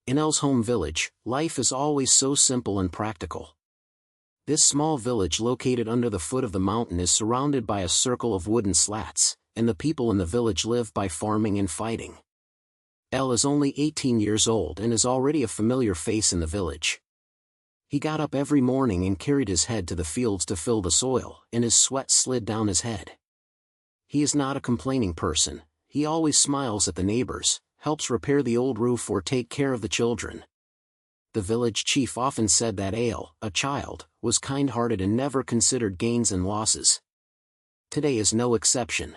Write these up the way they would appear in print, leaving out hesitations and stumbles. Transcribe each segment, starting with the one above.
In Elle's home village, life is always so simple and practical. This small village located under the foot of the mountain is surrounded by a circle of wooden slats, and the people in the village live by farming and fighting. Elle is only 18 years old and is already a familiar face in the village. He got up every morning and carried his head to the fields to fill the soil, and his sweat slid down his head. He is not a complaining person. He always smiles at the neighbors, helps repair the old roof or take care of the children. The village chief often said that Elle, a child, was kind-hearted and never considered gains and losses. Today is no exception.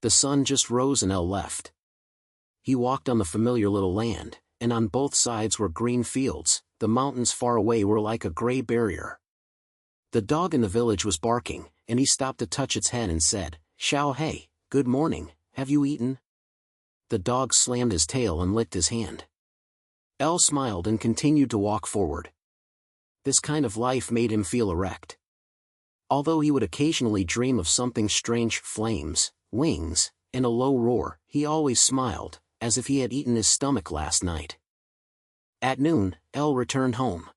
The sun just rose and Elle left. He walked on the familiar little land, and on both sides were green fields. The mountains far away were like a gray barrier. The dog in the village was barking, and he stopped to touch its head and said, "Xiao Hei, good morning, have you eaten?" The dog slammed his tail and licked his hand. Elle smiled and continued to walk forward. This kind of life made him feel erect. Although he would occasionally dream of something strange, flames, wings, and a low roar, he always smiled, as if he had eaten his stomach last night. At noon, Elle returned home.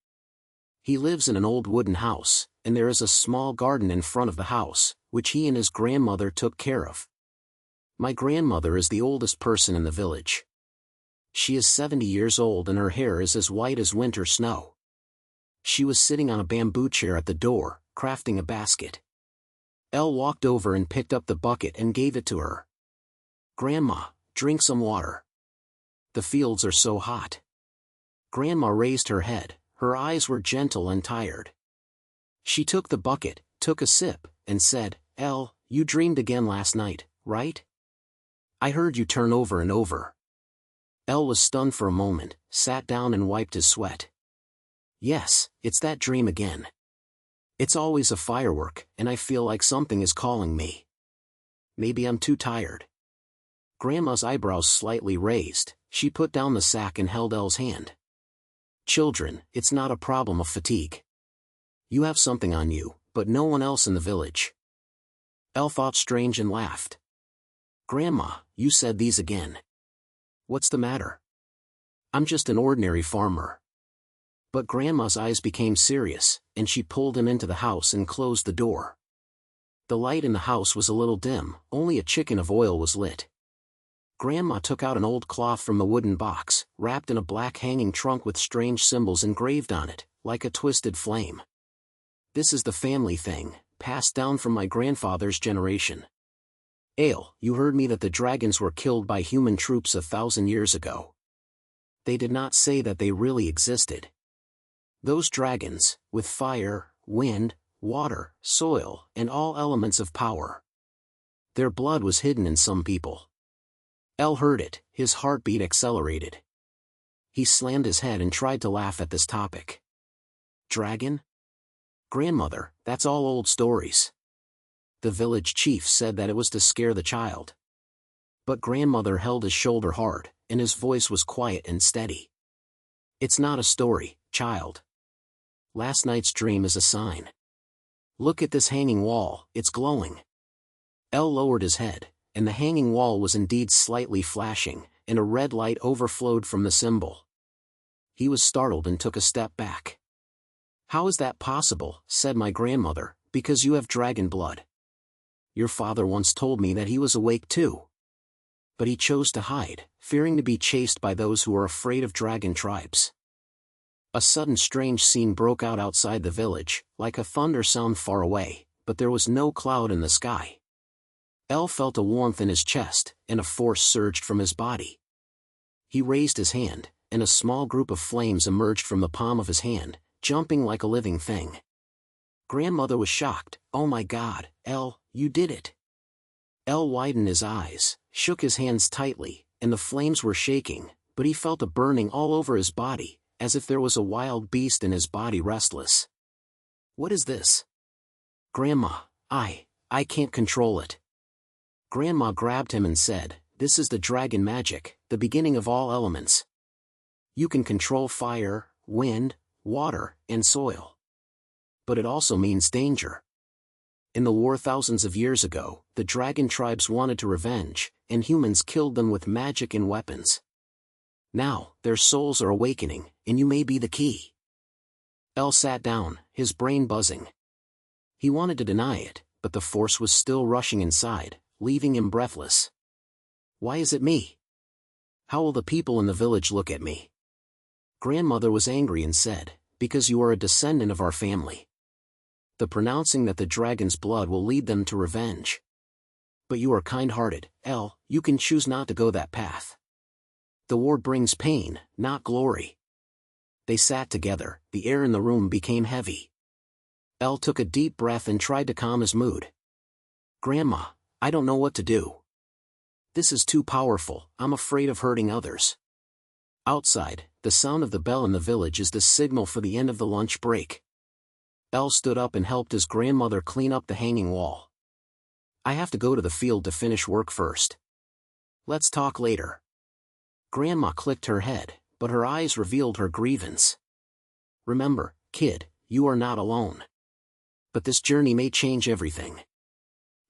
He lives in an old wooden house, and there is a small garden in front of the house, which he and his grandmother took care of. My grandmother is the oldest person in the village. She is 70 years old and her hair is as white as winter snow. She was sitting on a bamboo chair at the door, crafting a basket. Elle walked over and picked up the bucket and gave it to her. "Grandma, drink some water. The fields are so hot." Grandma raised her head, her eyes were gentle and tired. She took the bucket, took a sip, and said, "Elle, you dreamed again last night, right? I heard you turn over and over." Elle was stunned for a moment, sat down and wiped his sweat. "Yes, it's that dream again. It's always a firework, and I feel like something is calling me. Maybe I'm too tired." Grandma's eyebrows slightly raised. She put down the sack and held Elle's hand. "Children, it's not a problem of fatigue. You have something on you, but no one else in the village." Elle thought strange and laughed. "Grandma, you said these again. What's the matter?" "I'm just an ordinary farmer." But Grandma's eyes became serious, and she pulled him into the house and closed the door. The light in the house was a little dim, only a chicken of oil was lit. Grandma took out an old cloth from the wooden box, wrapped in a black hanging trunk with strange symbols engraved on it, like a twisted flame. "This is the family thing, passed down from my grandfather's generation. Elle, you heard me that the dragons were killed by human troops 1,000 years ago. They did not say that they really existed. Those dragons, with fire, wind, water, soil, and all elements of power. Their blood was hidden in some people." Elle heard it, his heartbeat accelerated. He slammed his head and tried to laugh at this topic. "Dragon? Grandmother, that's all old stories." The village chief said that it was to scare the child. But Grandmother held his shoulder hard, and his voice was quiet and steady. "It's not a story, child. Last night's dream is a sign. Look at this hanging wall, it's glowing." Elle lowered his head, and the hanging wall was indeed slightly flashing, and a red light overflowed from the symbol. He was startled and took a step back. "How is that possible?" said my grandmother. "Because you have dragon blood. Your father once told me that he was awake too. But he chose to hide, fearing to be chased by those who are afraid of dragon tribes." A sudden strange scene broke out outside the village, like a thunder sound far away, but there was no cloud in the sky. Elle felt a warmth in his chest, and a force surged from his body. He raised his hand, and a small group of flames emerged from the palm of his hand, jumping like a living thing. Grandmother was shocked. "Oh my God, Elle, you did it." Elle widened his eyes, shook his hands tightly, and the flames were shaking, but he felt a burning all over his body, as if there was a wild beast in his body restless. "What is this?" "Grandma, I can't control it." Grandma grabbed him and said, "This is the dragon magic, the beginning of all elements. You can control fire, wind, water, and soil. But it also means danger. In the war thousands of years ago, the dragon tribes wanted to revenge, and humans killed them with magic and weapons. Now, their souls are awakening, and you may be the key. El sat down, his brain buzzing. He wanted to deny it, but the force was still rushing inside, leaving him breathless. Why is it me? How will the people in the village look at me? Grandmother was angry and said, because you are a descendant of our family. The pronouncing that the dragon's blood will lead them to revenge. But you are kind-hearted, El, you can choose not to go that path. The war brings pain, not glory. They sat together, the air in the room became heavy. El took a deep breath and tried to calm his mood. Grandma, I don't know what to do. This is too powerful, I'm afraid of hurting others. Outside, the sound of the bell in the village is the signal for the end of the lunch break. El stood up and helped his grandmother clean up the hanging wall. I have to go to the field to finish work first. Let's talk later. Grandma clicked her head, but her eyes revealed her grievance. Remember, kid, you are not alone. But this journey may change everything.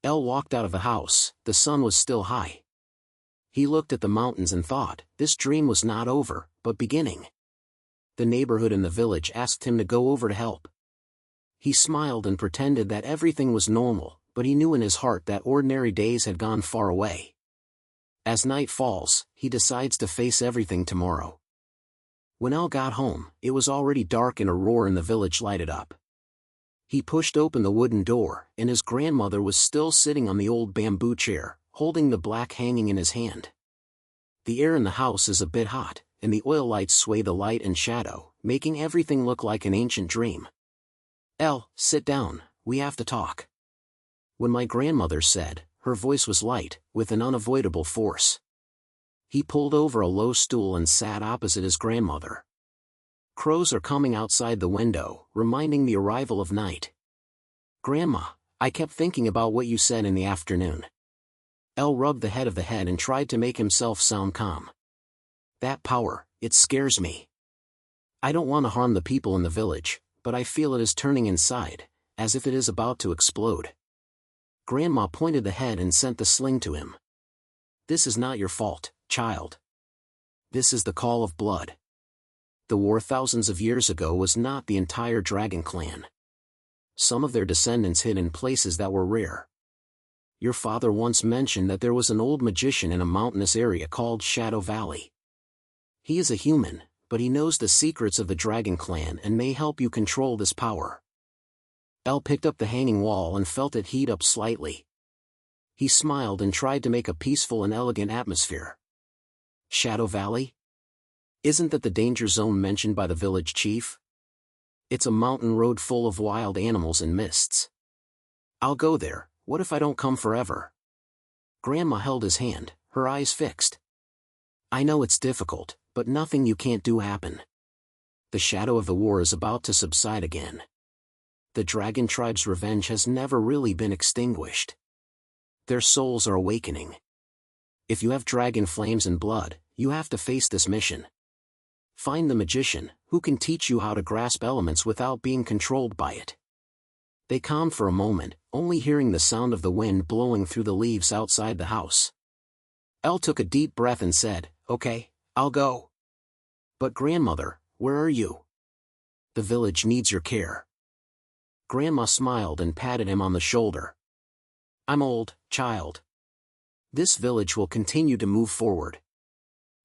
El walked out of the house, the sun was still high. He looked at the mountains and thought, this dream was not over, but beginning. The neighborhood and the village asked him to go over to help. He smiled and pretended that everything was normal, but he knew in his heart that ordinary days had gone far away. As night falls, he decides to face everything tomorrow. When El got home, it was already dark and a roar in the village lighted up. He pushed open the wooden door, and his grandmother was still sitting on the old bamboo chair, holding the black hanging in his hand. The air in the house is a bit hot, and the oil lights sway the light and shadow, making everything look like an ancient dream. El, sit down, we have to talk. When my grandmother said, her voice was light, with an unavoidable force. He pulled over a low stool and sat opposite his grandmother. Crows are coming outside the window, reminding the arrival of night. Grandma, I kept thinking about what you said in the afternoon. El rubbed the head of the head and tried to make himself sound calm. That power, it scares me. I don't want to harm the people in the village, but I feel it is turning inside, as if it is about to explode. Grandma pointed the head and sent the sling to him. This is not your fault, child. This is the call of blood. The war thousands of years ago was not the entire dragon clan. Some of their descendants hid in places that were rare. Your father once mentioned that there was an old magician in a mountainous area called Shadow Valley. He is a human, but he knows the secrets of the dragon clan and may help you control this power. El picked up the hanging wall and felt it heat up slightly. He smiled and tried to make a peaceful and elegant atmosphere. Shadow Valley? Isn't that the danger zone mentioned by the village chief? It's a mountain road full of wild animals and mists. I'll go there, what if I don't come forever? Grandma held his hand, her eyes fixed. I know it's difficult, but nothing you can't do happen. The shadow of the war is about to subside again. The dragon tribe's revenge has never really been extinguished. Their souls are awakening. If you have dragon flames and blood, you have to face this mission. Find the magician, who can teach you how to grasp elements without being controlled by it. They calmed for a moment, only hearing the sound of the wind blowing through the leaves outside the house. El took a deep breath and said, Okay, I'll go. But grandmother, where are you? The village needs your care. Grandma smiled and patted him on the shoulder. I'm old, child. This village will continue to move forward.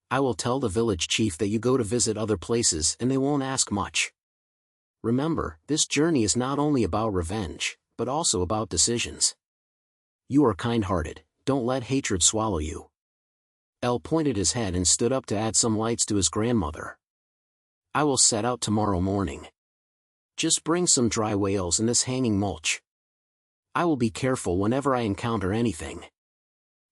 I will tell the village chief that you go to visit other places and they won't ask much. Remember, this journey is not only about revenge, but also about decisions. You are kind-hearted, don't let hatred swallow you. El pointed his head and stood up to add some lights to his grandmother. I will set out tomorrow morning. Just bring some dry whales and this hanging mulch. I will be careful whenever I encounter anything.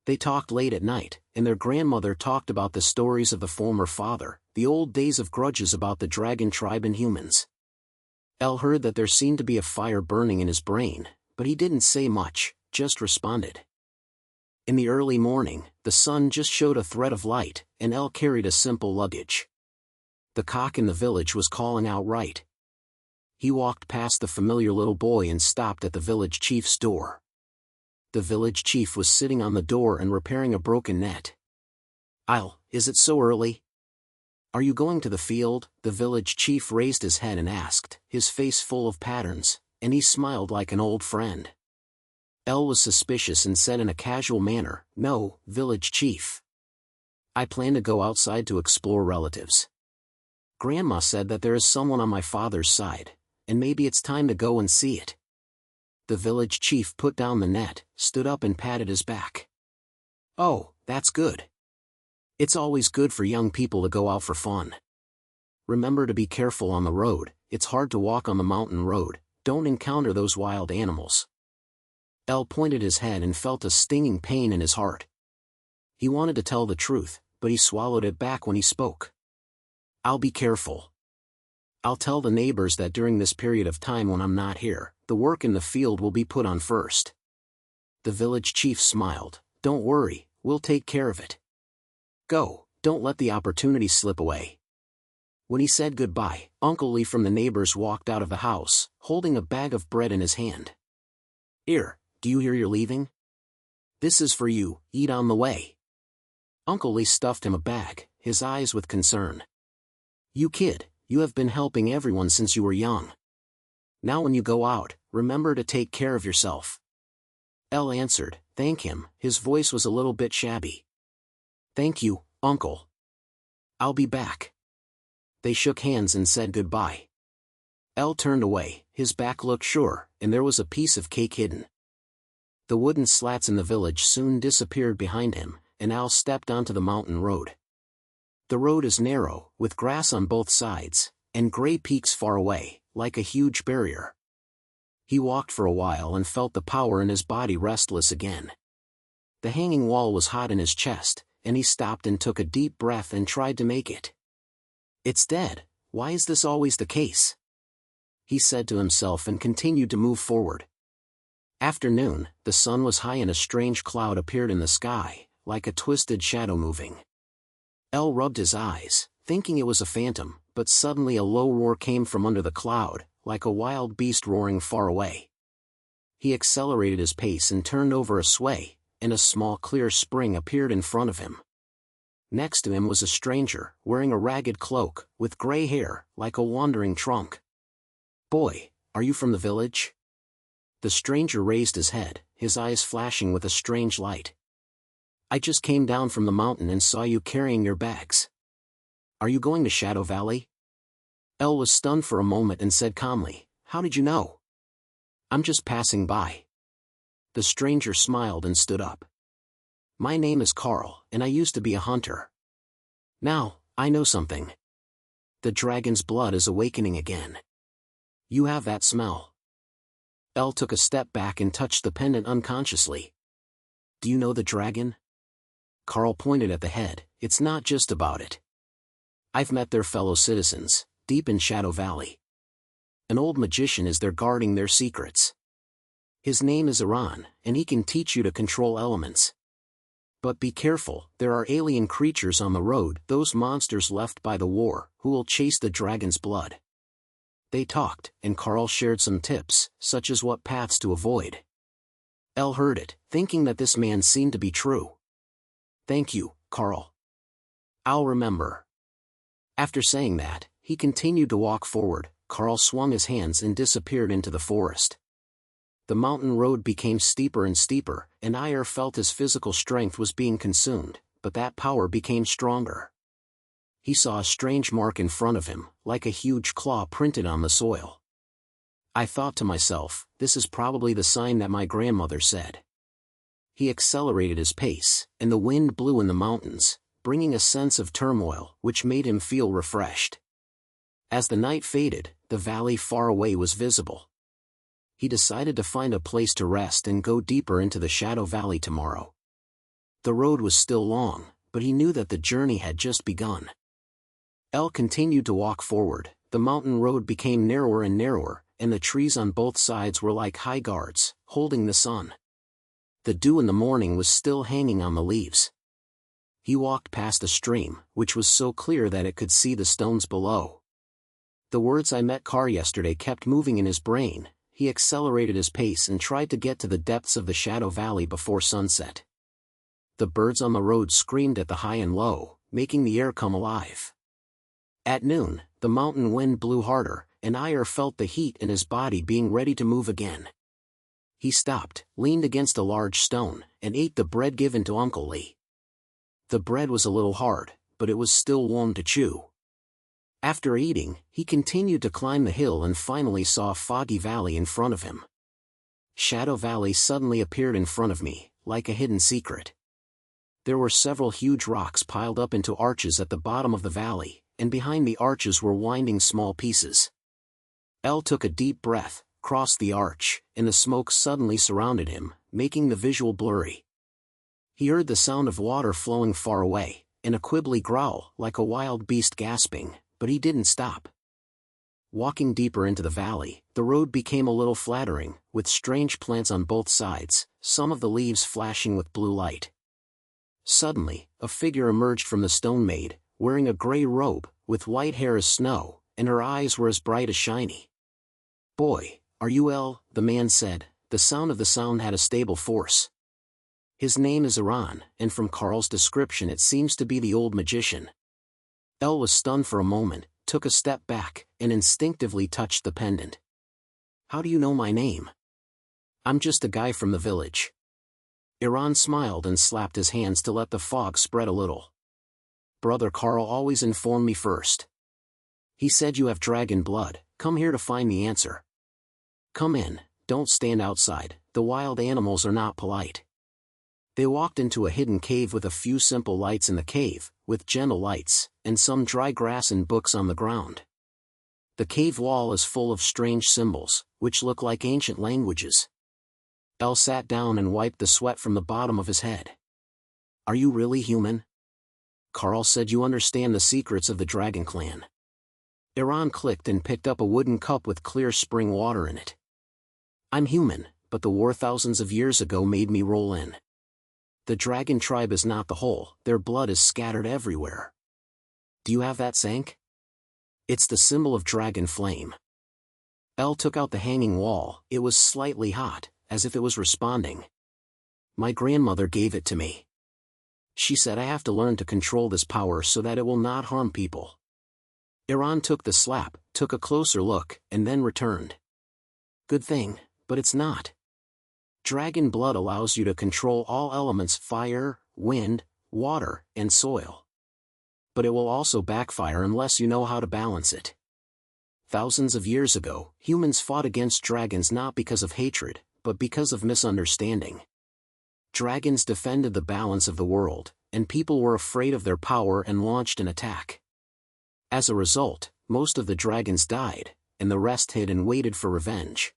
They talked late at night, and their grandmother talked about the stories of the former father, the old days of grudges about the dragon tribe and humans. El heard that there seemed to be a fire burning in his brain, but he didn't say much, just responded. In the early morning, the sun just showed a thread of light, and El carried a simple luggage. The cock in the village was calling out right. He walked past the familiar little boy and stopped at the village chief's door. The village chief was sitting on the door and repairing a broken net. Is it so early? "Are you going to the field?" The village chief raised his head and asked, his face full of patterns, and he smiled like an old friend. El was suspicious and said in a casual manner, "No, village chief. I plan to go outside to explore relatives. Grandma said that there is someone on my father's side, and maybe it's time to go and see it." The village chief put down the net, stood up and patted his back. "Oh, that's good. It's always good for young people to go out for fun. Remember to be careful on the road, it's hard to walk on the mountain road, don't encounter those wild animals." El pointed his head and felt a stinging pain in his heart. He wanted to tell the truth, but he swallowed it back when he spoke. "I'll be careful. I'll tell the neighbors that during this period of time when I'm not here, the work in the field will be put on first." The village chief smiled. "Don't worry, we'll take care of it. Go, don't let the opportunity slip away." When he said goodbye, Uncle Lee from the neighbors walked out of the house, holding a bag of bread in his hand. "Here, do you hear you're leaving? This is for you, eat on the way." Uncle Lee stuffed him a bag, his eyes with concern. "You kid, you have been helping everyone since you were young. Now when you go out, remember to take care of yourself." El answered, "Thank him," his voice was a little bit shabby. "Thank you, Uncle. I'll be back." They shook hands and said goodbye. El turned away, his back looked sure, and there was a piece of cake hidden. The wooden slats in the village soon disappeared behind him, and Al stepped onto the mountain road. The road is narrow, with grass on both sides, and gray peaks far away, like a huge barrier. He walked for a while and felt the power in his body restless again. The hanging wall was hot in his chest, and he stopped and took a deep breath and tried to make it. "It's dead, why is this always the case?" he said to himself and continued to move forward. Afternoon, the sun was high and a strange cloud appeared in the sky, like a twisted shadow moving. El rubbed his eyes, thinking it was a phantom, but suddenly a low roar came from under the cloud, like a wild beast roaring far away. He accelerated his pace and turned over a sway, and a small clear spring appeared in front of him. Next to him was a stranger, wearing a ragged cloak, with gray hair, like a wandering trunk. "Boy, are you from the village?" The stranger raised his head, his eyes flashing with a strange light. "I just came down from the mountain and saw you carrying your bags. Are you going to Shadow Valley?" El was stunned for a moment and said calmly, "How did you know?" "I'm just passing by." The stranger smiled and stood up. "My name is Carl, and I used to be a hunter. Now, I know something. The dragon's blood is awakening again. You have that smell." El took a step back and touched the pendant unconsciously. "Do you know the dragon?" Carl pointed at the head. "It's not just about it. I've met their fellow citizens, deep in Shadow Valley. An old magician is there guarding their secrets. His name is Iran, and he can teach you to control elements. But be careful, there are alien creatures on the road, those monsters left by the war, who will chase the dragon's blood." They talked, and Carl shared some tips, such as what paths to avoid. El heard it, thinking that this man seemed to be true. "Thank you, Carl. I'll remember." After saying that, he continued to walk forward. Carl swung his hands and disappeared into the forest. The mountain road became steeper and steeper, and Iyer felt his physical strength was being consumed, but that power became stronger. He saw a strange mark in front of him, like a huge claw printed on the soil. "I thought to myself, this is probably the sign that my grandmother said." He accelerated his pace, and the wind blew in the mountains, bringing a sense of turmoil, which made him feel refreshed. As the night faded, the valley far away was visible. He decided to find a place to rest and go deeper into the Shadow Valley tomorrow. The road was still long, but he knew that the journey had just begun. El continued to walk forward. The mountain road became narrower and narrower, and the trees on both sides were like high guards, holding the sun. The dew in the morning was still hanging on the leaves. He walked past a stream, which was so clear that it could see the stones below. The words "I met Carr yesterday" kept moving in his brain. He accelerated his pace and tried to get to the depths of the Shadow Valley before sunset. The birds on the road screamed at the high and low, making the air come alive. At noon, the mountain wind blew harder, and Ire felt the heat in his body being ready to move again. He stopped, leaned against a large stone, and ate the bread given to Uncle Lee. The bread was a little hard, but it was still warm to chew. After eating, he continued to climb the hill and finally saw Foggy Valley in front of him. Shadow Valley suddenly appeared in front of me, like a hidden secret. There were several huge rocks piled up into arches at the bottom of the valley, and behind the arches were winding small pieces. El took a deep breath, crossed the arch, and the smoke suddenly surrounded him, making the visual blurry. He heard the sound of water flowing far away, and a quibbly growl, like a wild beast gasping, but he didn't stop. Walking deeper into the valley, the road became a little flattering, with strange plants on both sides, some of the leaves flashing with blue light. Suddenly, a figure emerged from the stone maid, wearing a gray robe, with white hair as snow, and her eyes were as bright as shiny. "Boy, are you El?" the man said. The sound of the sound had a stable force. "His name is Iran, and from Carl's description it seems to be the old magician." El was stunned for a moment, took a step back, and instinctively touched the pendant. "How do you know my name?" "I'm just a guy from the village." Iran smiled and slapped his hands to let the fog spread a little. "Brother Carl always informed me first. He said you have dragon blood, come here to find the answer. Come in, don't stand outside, the wild animals are not polite." They walked into a hidden cave with a few simple lights in the cave, with gentle lights, and some dry grass and books on the ground. The cave wall is full of strange symbols, which look like ancient languages. El sat down and wiped the sweat from the bottom of his head. "Are you really human? Carl said you understand the secrets of the Dragon Clan." Iran clicked and picked up a wooden cup with clear spring water in it. "I'm human, but the war thousands of years ago made me roll in. The dragon tribe is not the whole, their blood is scattered everywhere. Do you have that sank? It's the symbol of dragon flame." El took out the hanging wall, it was slightly hot, as if it was responding. "My grandmother gave it to me. She said I have to learn to control this power so that it will not harm people." Iran took the slap, took a closer look, and then returned. "Good thing, but it's not. Dragon blood allows you to control all elements: fire, wind, water, and soil. But it will also backfire unless you know how to balance it. Thousands of years ago, humans fought against dragons not because of hatred, but because of misunderstanding. Dragons defended the balance of the world, and people were afraid of their power and launched an attack. As a result, most of the dragons died, and the rest hid and waited for revenge.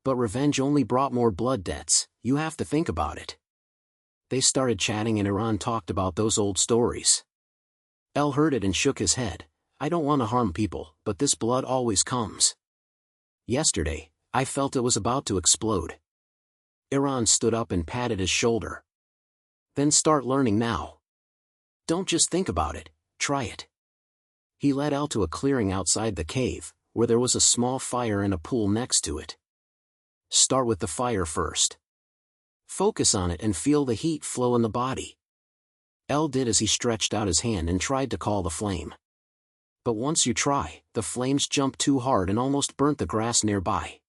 But revenge only brought more blood debts, you have to think about it." They started chatting and Iran talked about those old stories. El heard it and shook his head. "I don't want to harm people, but this blood always comes. Yesterday, I felt it was about to explode." Iran stood up and patted his shoulder. "Then start learning now. Don't just think about it, try it." He led El to a clearing outside the cave, where there was a small fire and a pool next to it. "Start with the fire first. Focus on it and feel the heat flow in the body." El did as he stretched out his hand and tried to call the flame. But once you try, the flames jumped too hard and almost burnt the grass nearby.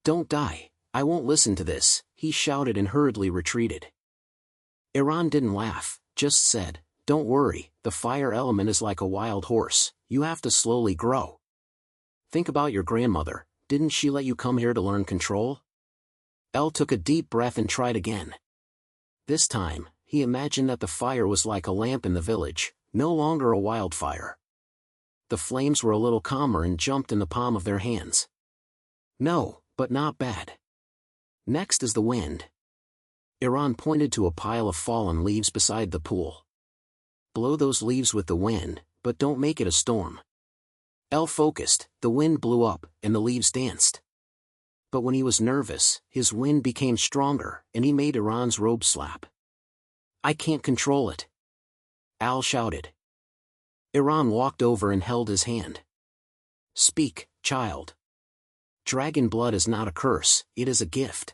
"Don't die, I won't listen to this," he shouted and hurriedly retreated. Iran didn't laugh, just said, "Don't worry, the fire element is like a wild horse, you have to slowly grow. Think about your grandmother, didn't she let you come here to learn control?" El took a deep breath and tried again. This time, he imagined that the fire was like a lamp in the village, no longer a wildfire. The flames were a little calmer and jumped in the palm of their hands. "No, but not bad. Next is the wind." Iran pointed to a pile of fallen leaves beside the pool. "Blow those leaves with the wind, but don't make it a storm." El focused, the wind blew up, and the leaves danced. But when he was nervous, his wind became stronger, and he made Iran's robe slap. "I can't control it," Al shouted. Iran walked over and held his hand. "Speak, child. Dragon blood is not a curse, it is a gift.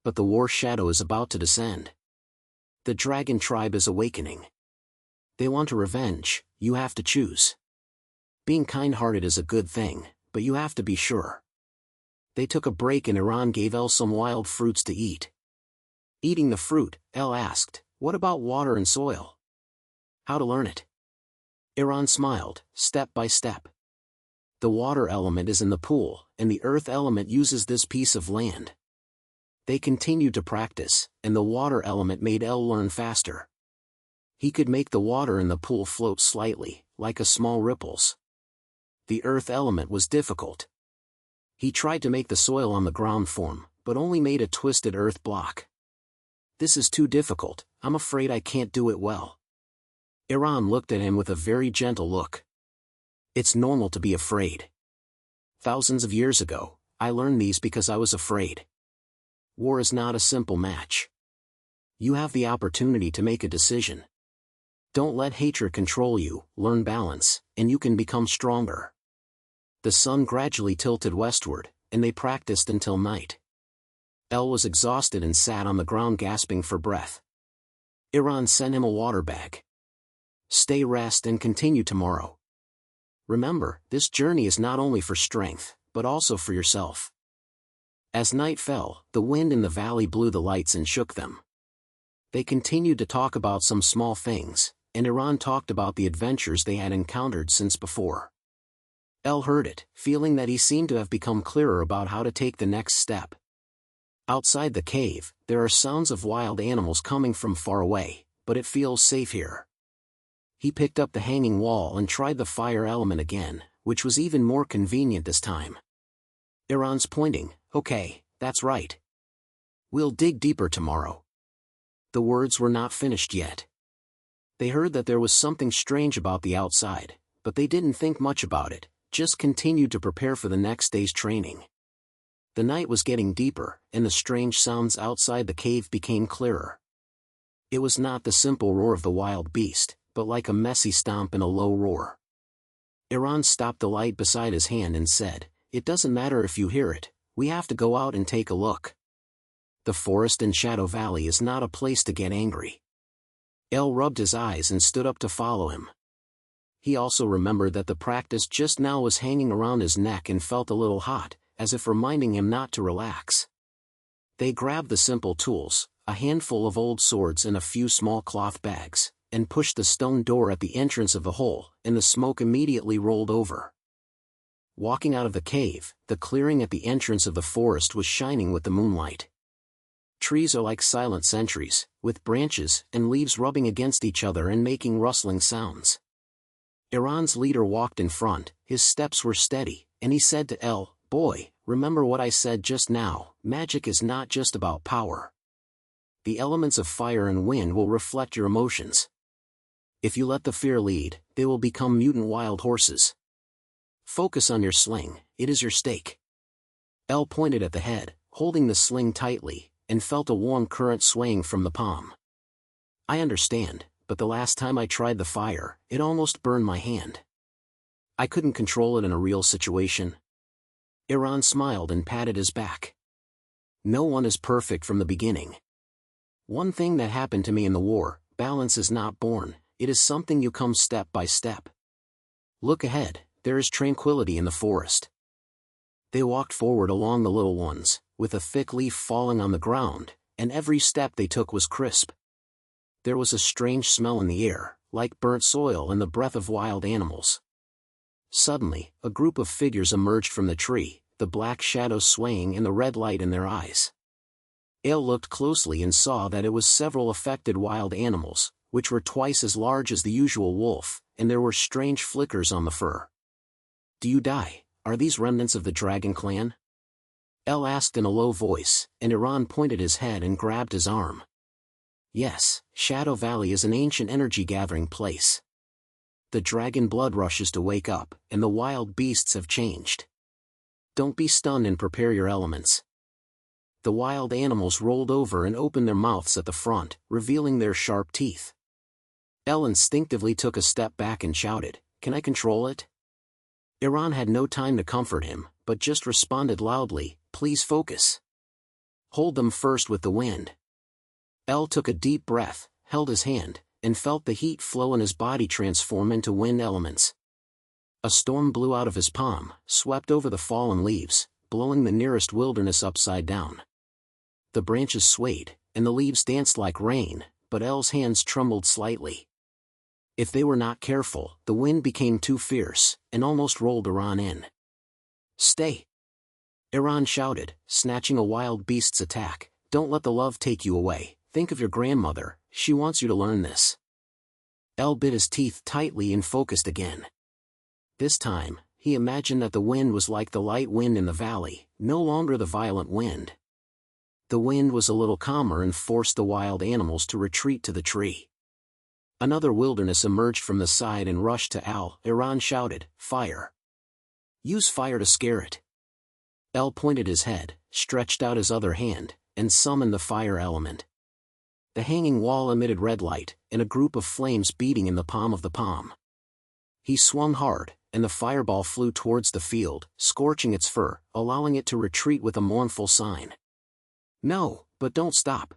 But the war shadow is about to descend. The dragon tribe is awakening. They want a revenge, you have to choose. Being kind-hearted is a good thing, but you have to be sure. They took a break and Iran gave Elle some wild fruits to eat. Eating the fruit, Elle asked, "What about water and soil? How to learn it?" Iran smiled, "Step by step. The water element is in the pool, and the earth element uses this piece of land." They continued to practice, and the water element made Elle learn faster. He could make the water in the pool float slightly, like a small ripples. The earth element was difficult. He tried to make the soil on the ground form, but only made a twisted earth block. "This is too difficult, I'm afraid I can't do it well." Iran looked at him with a very gentle look. "It's normal to be afraid. Thousands of years ago, I learned these because I was afraid. War is not a simple match. You have the opportunity to make a decision. Don't let hatred control you, learn balance, and you can become stronger." The sun gradually tilted westward, and they practiced until night. Elle was exhausted and sat on the ground gasping for breath. Iran sent him a water bag. "Stay rest and continue tomorrow. Remember, this journey is not only for strength, but also for yourself." As night fell, the wind in the valley blew the lights and shook them. They continued to talk about some small things, and Iran talked about the adventures they had encountered since before. Elle heard it, feeling that he seemed to have become clearer about how to take the next step. Outside the cave, there are sounds of wild animals coming from far away, but it feels safe here. He picked up the hanging wall and tried the fire element again, which was even more convenient this time. Iran's pointing, "Okay, that's right. We'll dig deeper tomorrow." The words were not finished yet. They heard that there was something strange about the outside, but they didn't think much about it, just continued to prepare for the next day's training. The night was getting deeper, and the strange sounds outside the cave became clearer. It was not the simple roar of the wild beast, but like a messy stomp and a low roar. Iran stopped the light beside his hand and said, "It doesn't matter if you hear it, we have to go out and take a look. The forest in Shadow Valley is not a place to get angry." Elle rubbed his eyes and stood up to follow him. He also remembered that the practice just now was hanging around his neck and felt a little hot, as if reminding him not to relax. They grabbed the simple tools, a handful of old swords and a few small cloth bags, and pushed the stone door at the entrance of the hole, and the smoke immediately rolled over. Walking out of the cave, the clearing at the entrance of the forest was shining with the moonlight. Trees are like silent sentries, with branches and leaves rubbing against each other and making rustling sounds. Iran's leader walked in front, his steps were steady, and he said to Elle, "Boy, remember what I said just now, magic is not just about power. The elements of fire and wind will reflect your emotions. If you let the fear lead, they will become mutant wild horses. Focus on your sling, it is your stake." Elle pointed at the head, holding the sling tightly, and felt a warm current swaying from the palm. "I understand, but the last time I tried the fire, it almost burned my hand. I couldn't control it in a real situation." Iran smiled and patted his back. "No one is perfect from the beginning. One thing that happened to me in the war, balance is not born, it is something you come step by step. Look ahead, there is tranquility in the forest." They walked forward along the little ones, with a thick leaf falling on the ground, and every step they took was crisp. There was a strange smell in the air, like burnt soil and the breath of wild animals. Suddenly, a group of figures emerged from the tree, the black shadows swaying and the red light in their eyes. Elle looked closely and saw that it was several affected wild animals, which were twice as large as the usual wolf, and there were strange flickers on the fur. "Do you die? Are these remnants of the dragon clan?" Elle asked in a low voice, and Iran pointed his head and grabbed his arm. "Yes, Shadow Valley is an ancient energy-gathering place. The dragon blood rushes to wake up, and the wild beasts have changed. Don't be stunned and prepare your elements." The wild animals rolled over and opened their mouths at the front, revealing their sharp teeth. Elle instinctively took a step back and shouted, "Can I control it?" Iran had no time to comfort him, but just responded loudly, "Please focus. Hold them first with the wind." Elle took a deep breath, held his hand, and felt the heat flow in his body transform into wind elements. A storm blew out of his palm, swept over the fallen leaves, blowing the nearest wilderness upside down. The branches swayed, and the leaves danced like rain, but El's hands trembled slightly. If they were not careful, the wind became too fierce, and almost rolled Iran in. "Stay!" Iran shouted, snatching a wild beast's attack. "Don't let the love take you away. Think of your grandmother, she wants you to learn this." El bit his teeth tightly and focused again. This time, he imagined that the wind was like the light wind in the valley, no longer the violent wind. The wind was a little calmer and forced the wild animals to retreat to the tree. Another wilderness emerged from the side and rushed to El. Iran shouted, "Fire! Use fire to scare it." El pointed his head, stretched out his other hand, and summoned the fire element. The hanging wall emitted red light, and a group of flames beating in the palm of the palm. He swung hard, and the fireball flew towards the field, scorching its fur, allowing it to retreat with a mournful sign. "No, but don't stop,"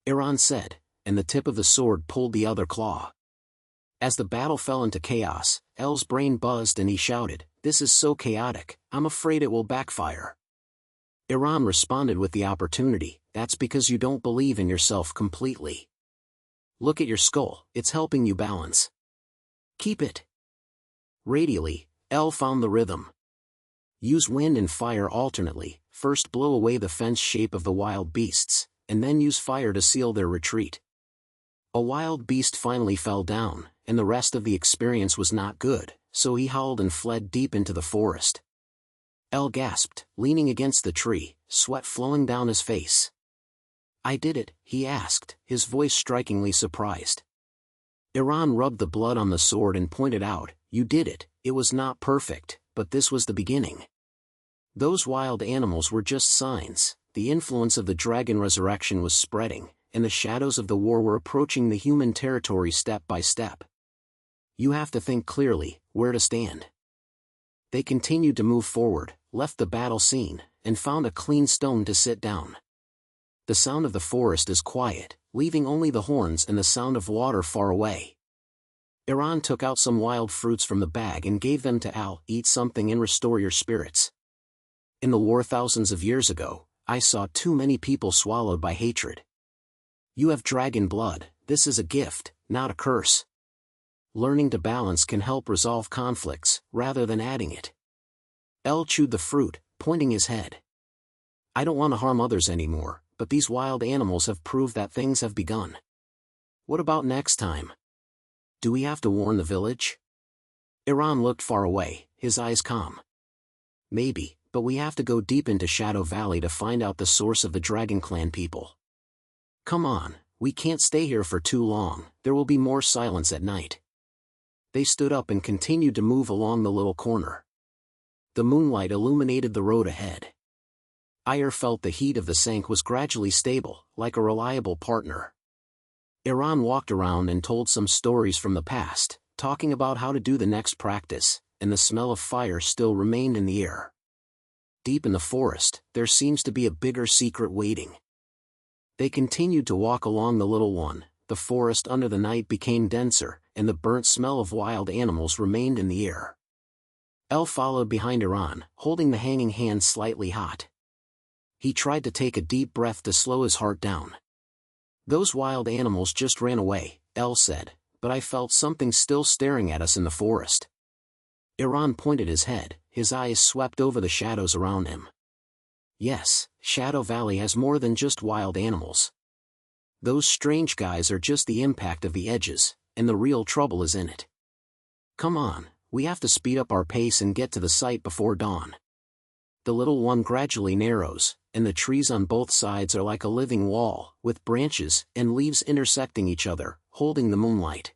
Iran said, and the tip of the sword pulled the other claw. As the battle fell into chaos, El's brain buzzed and he shouted, "This is so chaotic, I'm afraid it will backfire." Iran responded with the opportunity, "That's because you don't believe in yourself completely. Look at your skull, it's helping you balance. Keep it." Radially, El found the rhythm. Use wind and fire alternately, first blow away the fence shape of the wild beasts, and then use fire to seal their retreat. A wild beast finally fell down, and the rest of the experience was not good, so he howled and fled deep into the forest. El gasped, leaning against the tree, sweat flowing down his face. "I did it," he asked, his voice strikingly surprised. Iran rubbed the blood on the sword and pointed out, "You did it, it was not perfect, but this was the beginning. Those wild animals were just signs, the influence of the dragon resurrection was spreading, and the shadows of the war were approaching the human territory step by step. You have to think clearly, where to stand." They continued to move forward, left the battle scene, and found a clean stone to sit down. The sound of the forest is quiet, leaving only the horns and the sound of water far away. Iran took out some wild fruits from the bag and gave them to Al. "Eat something and restore your spirits. In the war thousands of years ago, I saw too many people swallowed by hatred. You have dragon blood, this is a gift, not a curse. Learning to balance can help resolve conflicts, rather than adding it." El chewed the fruit, pointing his head. "I don't want to harm others anymore, but these wild animals have proved that things have begun. What about next time? Do we have to warn the village?" Iran looked far away, his eyes calm. "Maybe, but we have to go deep into Shadow Valley to find out the source of the Dragon Clan people. Come on, we can't stay here for too long, there will be more silence at night." They stood up and continued to move along the little corner. The moonlight illuminated the road ahead. Ire felt the heat of the Sank was gradually stable, like a reliable partner. Iran walked around and told some stories from the past, talking about how to do the next practice, and the smell of fire still remained in the air. Deep in the forest, there seems to be a bigger secret waiting. They continued to walk along the little one, the forest under the night became denser, and the burnt smell of wild animals remained in the air. El followed behind Iran, holding the hanging hand slightly hot. He tried to take a deep breath to slow his heart down. "Those wild animals just ran away," El said, "but I felt something still staring at us in the forest." Iran pointed his head, his eyes swept over the shadows around him. "Yes, Shadow Valley has more than just wild animals. Those strange guys are just the impact of the edges, and the real trouble is in it. Come on, we have to speed up our pace and get to the site before dawn." The little one gradually narrows, and the trees on both sides are like a living wall, with branches and leaves intersecting each other, holding the moonlight.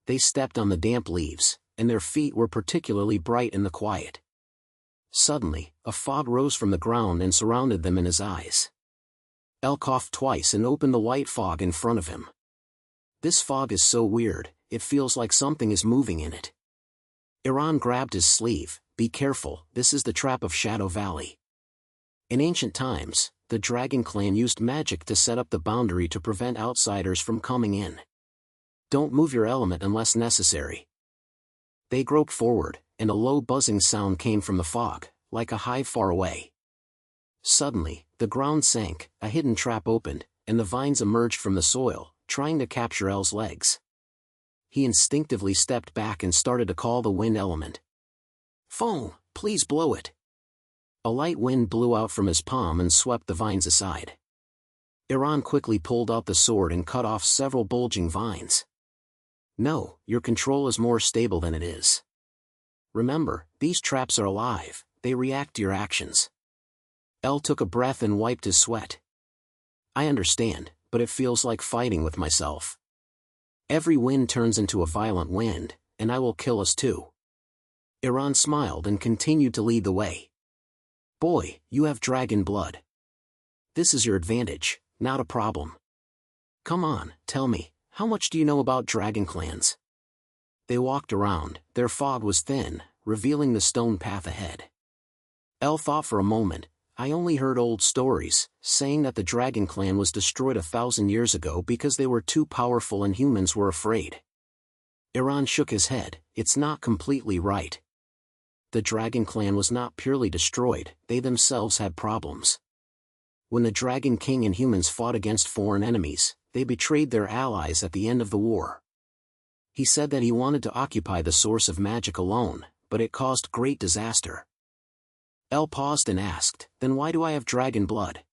They stepped on the damp leaves, and their feet were particularly bright in the quiet. Suddenly, a fog rose from the ground and surrounded them in his eyes. El coughed twice and opened the white fog in front of him. "This fog is so weird, it feels like something is moving in it." Iran grabbed his sleeve. "Be careful, this is the trap of Shadow Valley. In ancient times, the Dragon Clan used magic to set up the boundary to prevent outsiders from coming in. Don't move your element unless necessary." They groped forward, and a low buzzing sound came from the fog, like a hive far away. Suddenly, the ground sank, a hidden trap opened, and the vines emerged from the soil, trying to capture El's legs. He instinctively stepped back and started to call the wind element. "Foam, please blow it." A light wind blew out from his palm and swept the vines aside. Iran quickly pulled out the sword and cut off several bulging vines. "No, your control is more stable than it is. Remember, these traps are alive, they react to your actions." El took a breath and wiped his sweat. "I understand, but it feels like fighting with myself. Every wind turns into a violent wind, and I will kill us too." Iran smiled and continued to lead the way. "Boy, you have dragon blood. This is your advantage, not a problem. Come on, tell me, how much do you know about dragon clans?" They walked around, their fog was thin, revealing the stone path ahead. El thought for a moment. "I only heard old stories, saying that the dragon clan was destroyed 1,000 years ago because they were too powerful and humans were afraid." Iran shook his head. "It's not completely right. The dragon clan was not purely destroyed, they themselves had problems. When the Dragon King and humans fought against foreign enemies, they betrayed their allies at the end of the war. He said that he wanted to occupy the source of magic alone, but it caused great disaster." El paused and asked, "Then why do I have dragon blood?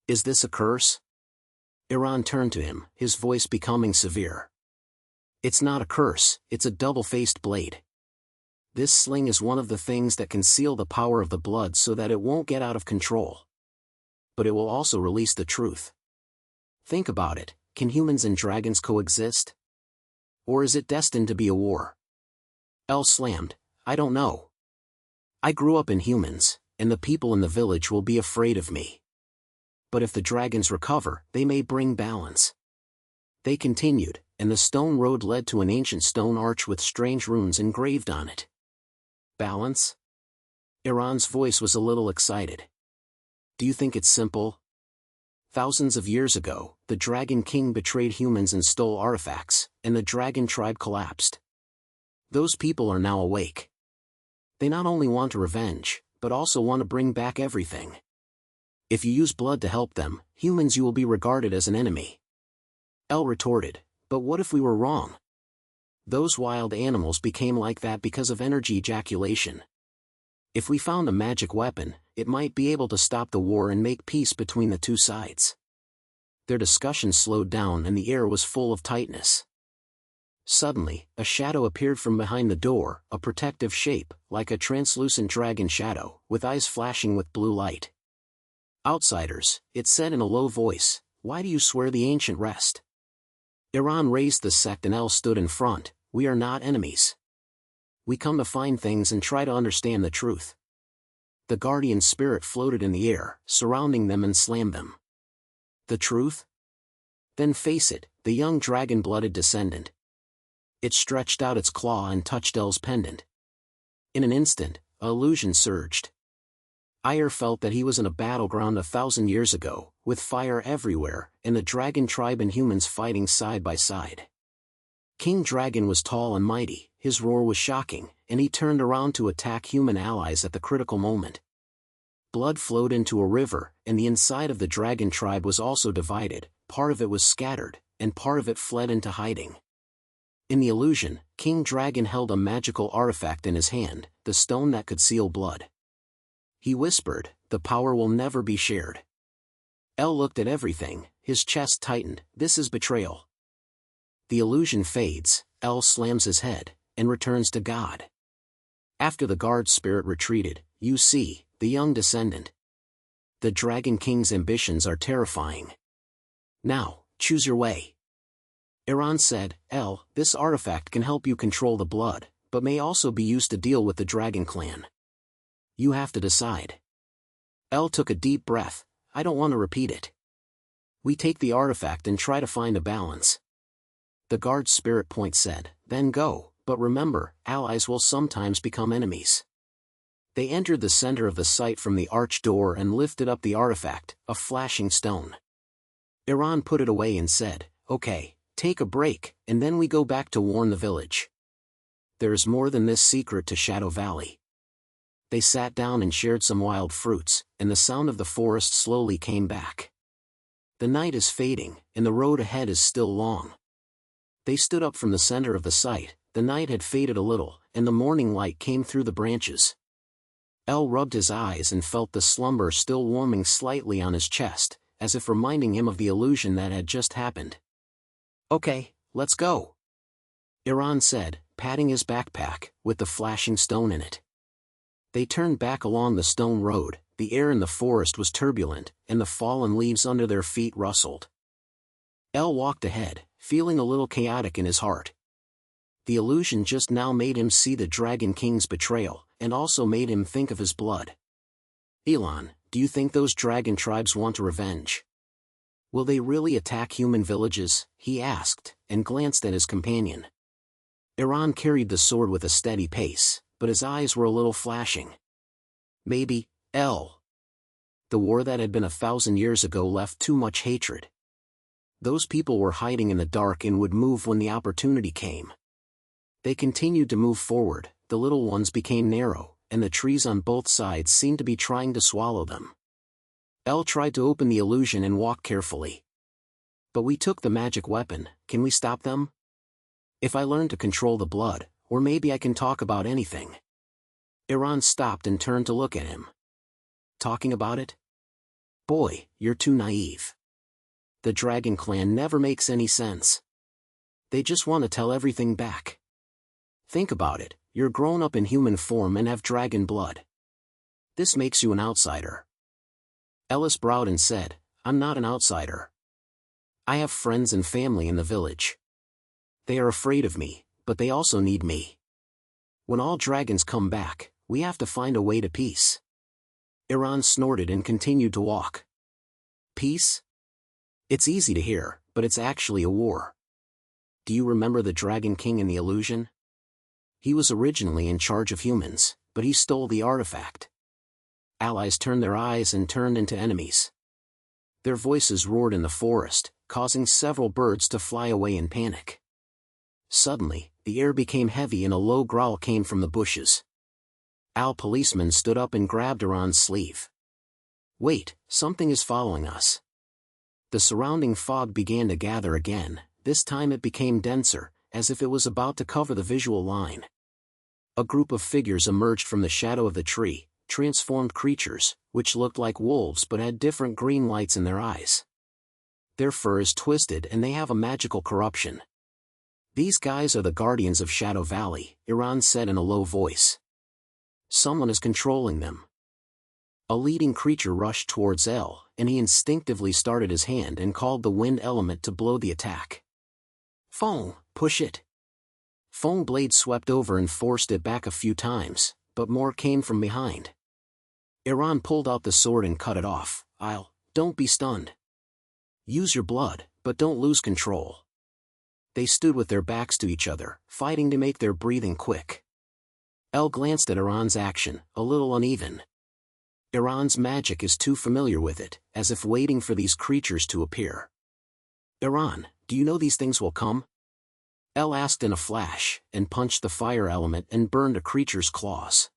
Is this a curse?" Iran turned to him, his voice becoming severe. "It's not a curse, it's a double-faced blade. This sling is one of the things that can seal the power of the blood so that it won't get out of control. But it will also release the truth. Think about it, can humans and dragons coexist? Or is it destined to be a war?" El slammed, "I don't know. I grew up in humans, and the people in the village will be afraid of me. But if the dragons recover, they may bring balance." They continued, and the stone road led to an ancient stone arch with strange runes engraved on it. "Balance?" Iran's voice was a little excited. "Do you think it's simple? Thousands of years ago, the Dragon King betrayed humans and stole artifacts, and the dragon tribe collapsed. Those people are now awake. They not only want revenge, but also want to bring back everything. If you use blood to help them, humans, you will be regarded as an enemy." El retorted, "But what if we were wrong? Those wild animals became like that because of energy ejaculation. If we found a magic weapon, it might be able to stop the war and make peace between the two sides." Their discussion slowed down and the air was full of tightness. Suddenly, a shadow appeared from behind the door, a protective shape, like a translucent dragon shadow, with eyes flashing with blue light. "Outsiders," it said in a low voice, "why do you swear the ancient rest?" Iran raised the sect and El stood in front. "We are not enemies. We come to find things and try to understand the truth." The guardian spirit floated in the air, surrounding them and slammed them. "The truth? Then face it, the young dragon-blooded descendant." It stretched out its claw and touched El's pendant. In an instant, an illusion surged. Ire felt that he was in a battleground 1,000 years ago, with fire everywhere, and the dragon tribe and humans fighting side by side. King Dragon was tall and mighty, his roar was shocking, and he turned around to attack human allies at the critical moment. Blood flowed into a river, and the inside of the dragon tribe was also divided, part of it was scattered, and part of it fled into hiding. In the illusion, King Dragon held a magical artifact in his hand, the stone that could seal blood. He whispered, "The power will never be shared." El looked at everything, his chest tightened. "This is betrayal." The illusion fades, El slams his head, and returns to God. After the guard spirit retreated, "You see, the young descendant. The Dragon King's ambitions are terrifying. Now, choose your way." Iran said, "El, this artifact can help you control the blood, but may also be used to deal with the Dragon Clan. You have to decide." El took a deep breath. "I don't want to repeat it. We take the artifact and try to find a balance." The guard spirit point said, "Then go, but remember, allies will sometimes become enemies." They entered the center of the site from the arch door and lifted up the artifact, a flashing stone. Iran put it away and said, "Okay, take a break, and then we go back to warn the village." There is more than this secret to Shadow Valley. They sat down and shared some wild fruits, and the sound of the forest slowly came back. The night is fading, and the road ahead is still long. They stood up from the center of the site. The night had faded a little, and the morning light came through the branches. El rubbed his eyes and felt the slumber still warming slightly on his chest, as if reminding him of the illusion that had just happened. "Okay, let's go," Iran said, patting his backpack, with the flashing stone in it. They turned back along the stone road. The air in the forest was turbulent, and the fallen leaves under their feet rustled. El walked ahead, feeling a little chaotic in his heart. The illusion just now made him see the Dragon King's betrayal, and also made him think of his blood. "Elon, do you think those dragon tribes want revenge? Will they really attack human villages?" he asked, and glanced at his companion. Iran carried the sword with a steady pace, but his eyes were a little flashing. "Maybe, El. The war that had been 1,000 years ago left too much hatred. Those people were hiding in the dark and would move when the opportunity came." They continued to move forward. The little ones became narrow, and the trees on both sides seemed to be trying to swallow them. El tried to open the illusion and walk carefully. "But we took the magic weapon, can we stop them? If I learn to control the blood, or maybe I can talk about anything." Iran stopped and turned to look at him. "Talking about it? Boy, you're too naive. The Dragon Clan never makes any sense. They just want to tell everything back. Think about it, you're grown up in human form and have dragon blood. This makes you an outsider." Ellis Browden said, "I'm not an outsider. I have friends and family in the village. They are afraid of me, but they also need me. When all dragons come back, we have to find a way to peace." Iran snorted and continued to walk. "Peace? It's easy to hear, but it's actually a war. Do you remember the Dragon King in the illusion? He was originally in charge of humans, but he stole the artifact. Allies turned their eyes and turned into enemies. Their voices roared in the forest, causing several birds to fly away in panic. Suddenly, the air became heavy and a low growl came from the bushes. Al policeman stood up and grabbed Iran's sleeve. "Wait, something is following us." The surrounding fog began to gather again. This time it became denser, as if it was about to cover the visual line. A group of figures emerged from the shadow of the tree, transformed creatures, which looked like wolves but had different green lights in their eyes. Their fur is twisted and they have a magical corruption. "These guys are the guardians of Shadow Valley," Iran said in a low voice. "Someone is controlling them." A leading creature rushed towards El, and he instinctively started his hand and called the wind element to blow the attack. "Fong, push it." Fong blade swept over and forced it back a few times, but more came from behind. Iran pulled out the sword and cut it off. Don't be stunned. Use your blood, but don't lose control." They stood with their backs to each other, fighting to make their breathing quick. El glanced at Iran's action, a little uneven. Iran's magic is too familiar with it, as if waiting for these creatures to appear. "Iran, do you know these things will come?" El asked in a flash, and punched the fire element and burned a creature's claws.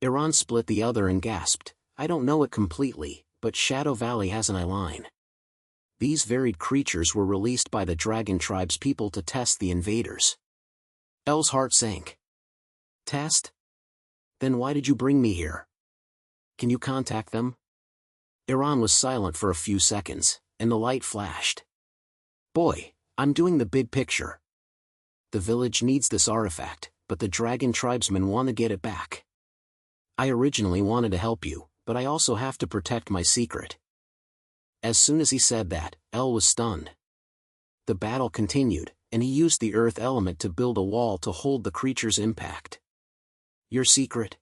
Iran split the other and gasped, "I don't know it completely, but Shadow Valley has an eye line. These varied creatures were released by the Dragon Tribe's people to test the invaders." El's heart sank. "Test? Then why did you bring me here? Can you contact them?" Iran was silent for a few seconds, and the light flashed. "Boy, I'm doing the big picture. The village needs this artifact, but the Dragon Tribesmen want to get it back. I originally wanted to help you, but I also have to protect my secret." As soon as he said that, El was stunned. The battle continued, and he used the earth element to build a wall to hold the creature's impact. "Your secret?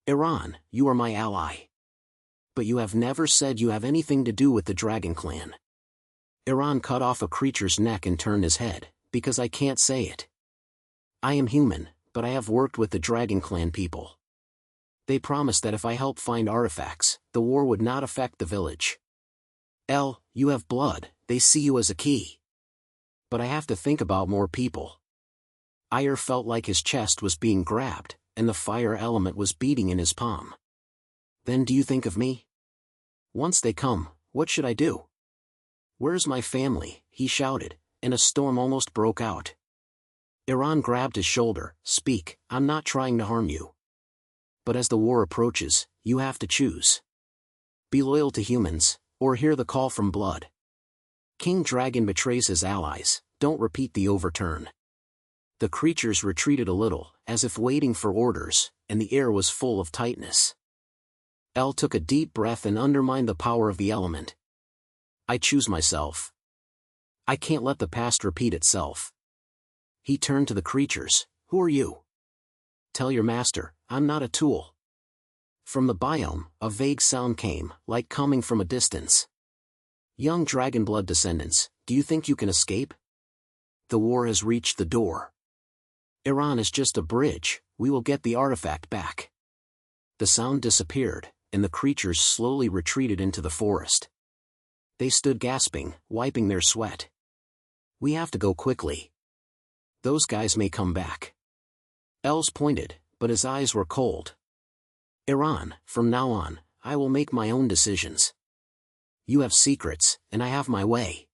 Iran, you are my ally. But you have never said you have anything to do with the Dragon Clan." Iran cut off a creature's neck and turned his head, "Because I can't say it. I am human, but I have worked with the Dragon Clan people. They promised that if I helped find artifacts, the war would not affect the village. El, you have blood, they see you as a key. But I have to think about more people. Ire felt like his chest was being grabbed, and the fire element was beating in his palm. Then do you think of me? Once they come, what should I do? Where's my family? He shouted, and a storm almost broke out. Iran grabbed his shoulder. Speak, I'm not trying to harm you. But as the war approaches, you have to choose. Be loyal to humans, or hear the call from blood. King Dragon betrays his allies, don't repeat the overturn. The creatures retreated a little, as if waiting for orders, and the air was full of tightness. El took a deep breath and undermined the power of the element. I choose myself. I can't let the past repeat itself. He turned to the creatures. Who are you? Tell your master, I'm not a tool. From the biome, a vague sound came, like coming from a distance. Young Dragonblood descendants, do you think you can escape? The war has reached the door. Iran is just a bridge, we will get the artifact back. The sound disappeared, and the creatures slowly retreated into the forest. They stood gasping, wiping their sweat. We have to go quickly. Those guys may come back. Els pointed, but his eyes were cold. Iran, from now on, I will make my own decisions. You have secrets, and I have my way.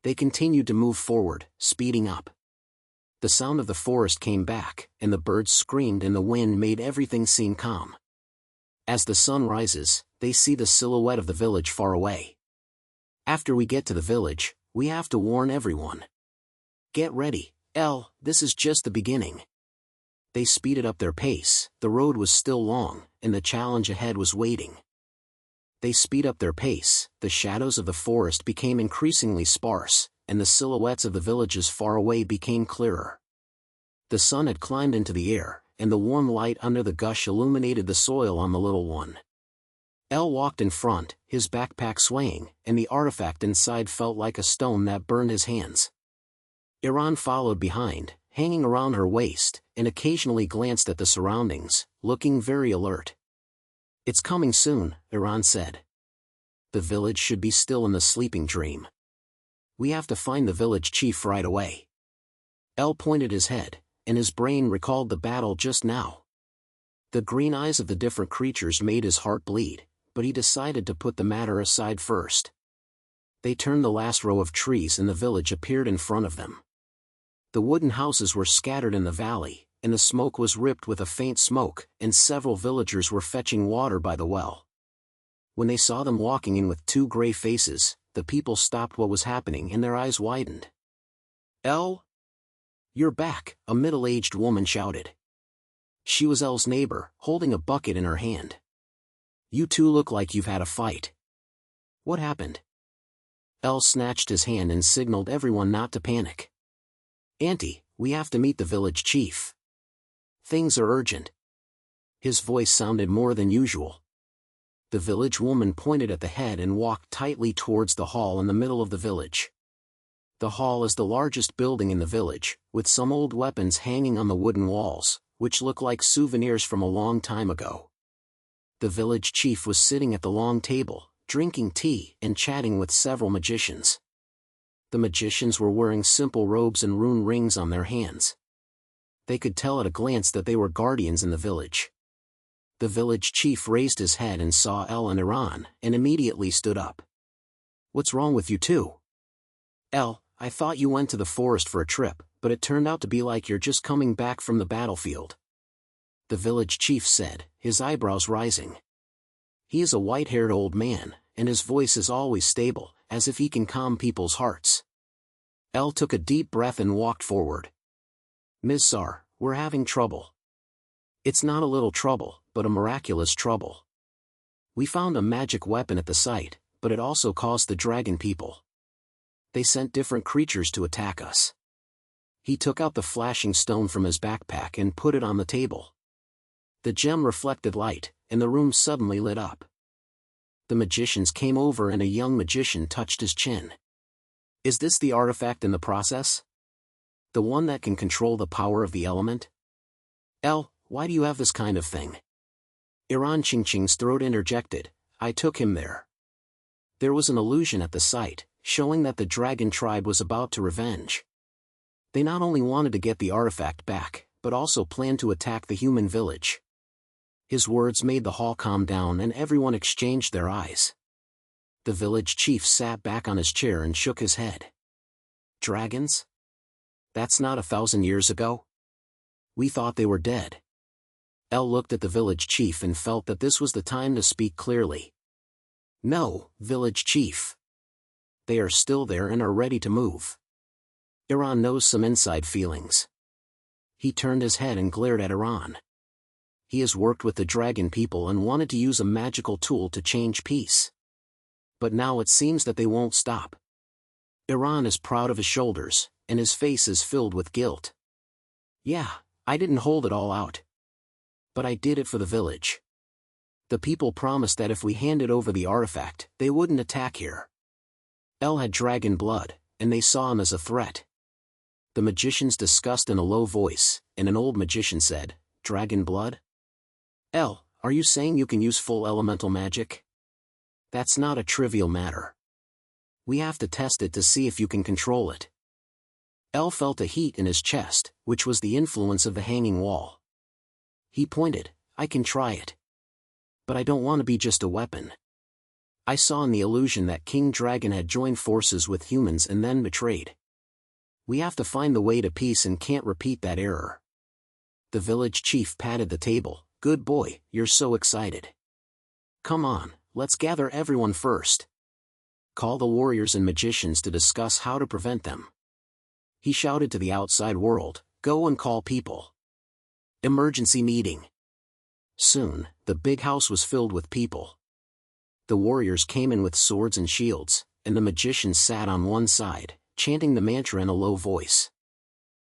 They continued to move forward, speeding up. The sound of the forest came back, and the birds screamed and the wind made everything seem calm. As the sun rises, they see the silhouette of the village far away. After we get to the village, we have to warn everyone. Get ready, El, this is just the beginning. They speeded up their pace, the road was still long, and the challenge ahead was waiting. They speed up their pace, the shadows of the forest became increasingly sparse, and the silhouettes of the villages far away became clearer. The sun had climbed into the air, and the warm light under the gush illuminated the soil on the little one. El walked in front, his backpack swaying, and the artifact inside felt like a stone that burned his hands. Iran followed behind, hanging around her waist, and occasionally glanced at the surroundings, looking very alert. It's coming soon, Iran said. The village should be still in the sleeping dream. We have to find the village chief right away. El pointed his head, and his brain recalled the battle just now. The green eyes of the different creatures made his heart bleed, but he decided to put the matter aside first. They turned the last row of trees and the village appeared in front of them. The wooden houses were scattered in the valley, and the smoke was ripped with a faint smoke, and several villagers were fetching water by the well. When they saw them walking in with two gray faces, the people stopped what was happening and their eyes widened. El? You're back, a middle-aged woman shouted. She was El's neighbor, holding a bucket in her hand. You two look like you've had a fight. What happened? El snatched his hand and signaled everyone not to panic. Auntie, we have to meet the village chief. Things are urgent. His voice sounded more than usual. The village woman pointed at the head and walked tightly towards the hall in the middle of the village. The hall is the largest building in the village, with some old weapons hanging on the wooden walls, which look like souvenirs from a long time ago. The village chief was sitting at the long table, drinking tea and chatting with several magicians. The magicians were wearing simple robes and rune rings on their hands. They could tell at a glance that they were guardians in the village. The village chief raised his head and saw El and Iran, and immediately stood up. What's wrong with you two? El, I thought you went to the forest for a trip, but it turned out to be like you're just coming back from the battlefield. The village chief said, his eyebrows rising. He is a white-haired old man, and his voice is always stable, as if he can calm people's hearts. El took a deep breath and walked forward. Ms. Sar, we're having trouble. It's not a little trouble, but a miraculous trouble. We found a magic weapon at the site, but it also caused the dragon people. They sent different creatures to attack us. He took out the flashing stone from his backpack and put it on the table. The gem reflected light, and the room suddenly lit up. The magicians came over and a young magician touched his chin. Is this the artifact in the process? The one that can control the power of the element? El, why do you have this kind of thing? Iran Chingching's throat interjected, I took him there. There was an illusion at the site, showing that the dragon tribe was about to revenge. They not only wanted to get the artifact back, but also planned to attack the human village. His words made the hall calm down and everyone exchanged their eyes. The village chief sat back on his chair and shook his head. Dragons? That's not 1,000 years ago? We thought they were dead. El looked at the village chief and felt that this was the time to speak clearly. No, village chief. They are still there and are ready to move. Iran knows some inside feelings. He turned his head and glared at Iran. He has worked with the dragon people and wanted to use a magical tool to change peace. But now it seems that they won't stop. Iran is proud of his shoulders, and his face is filled with guilt. Yeah, I didn't hold it all out. But I did it for the village. The people promised that if we handed over the artifact, they wouldn't attack here. El had dragon blood, and they saw him as a threat. The magicians discussed in a low voice, and an old magician said, "Dragon blood? El, are you saying you can use full elemental magic? That's not a trivial matter. We have to test it to see if you can control it." El felt a heat in his chest, which was the influence of the hanging wall. He pointed, "I can try it. But I don't want to be just a weapon." I saw in the illusion that King Dragon had joined forces with humans and then betrayed. We have to find the way to peace and can't repeat that error. The village chief patted the table. "Good boy, you're so excited. Come on, let's gather everyone first. Call the warriors and magicians to discuss how to prevent them." He shouted to the outside world, "Go and call people. Emergency meeting." Soon, the big house was filled with people. The warriors came in with swords and shields, and the magicians sat on one side, chanting the mantra in a low voice.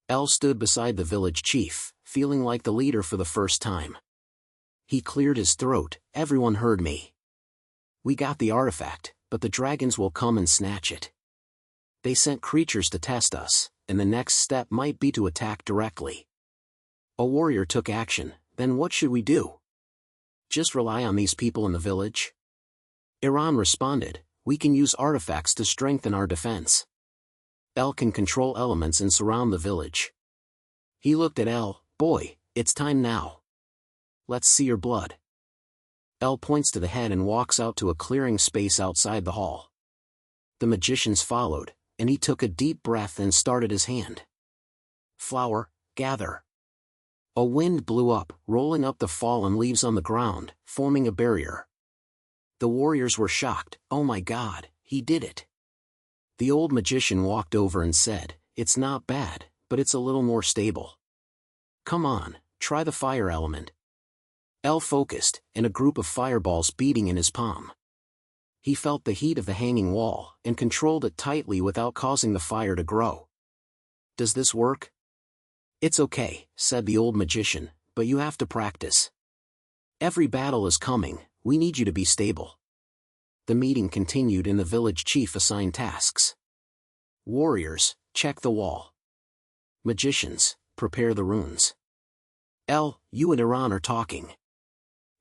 El stood beside the village chief, feeling like the leader for the first time. He cleared his throat. "Everyone heard me. We got the artifact, but the dragons will come and snatch it. They sent creatures to test us, and the next step might be to attack directly." A warrior took action. "Then what should we do? Just rely on these people in the village?" Iran responded, "We can use artifacts to strengthen our defense. El can control elements and surround the village." He looked at El. "Boy, it's time now. Let's see your blood." El points to the head and walks out to a clearing space outside the hall. The magicians followed, and he took a deep breath and started his hand. "Flower, gather." A wind blew up, rolling up the fallen leaves on the ground, forming a barrier. The warriors were shocked. "Oh my God, he did it." The old magician walked over and said, "It's not bad, but it's a little more stable. Come on, try the fire element." El focused, and a group of fireballs beating in his palm. He felt the heat of the hanging wall, and controlled it tightly without causing the fire to grow. "Does this work?" "It's okay," said the old magician, "but you have to practice. Every battle is coming, we need you to be stable." The meeting continued and the village chief assigned tasks. Warriors, check the wall. Magicians, prepare the runes. El, you and Iran are talking.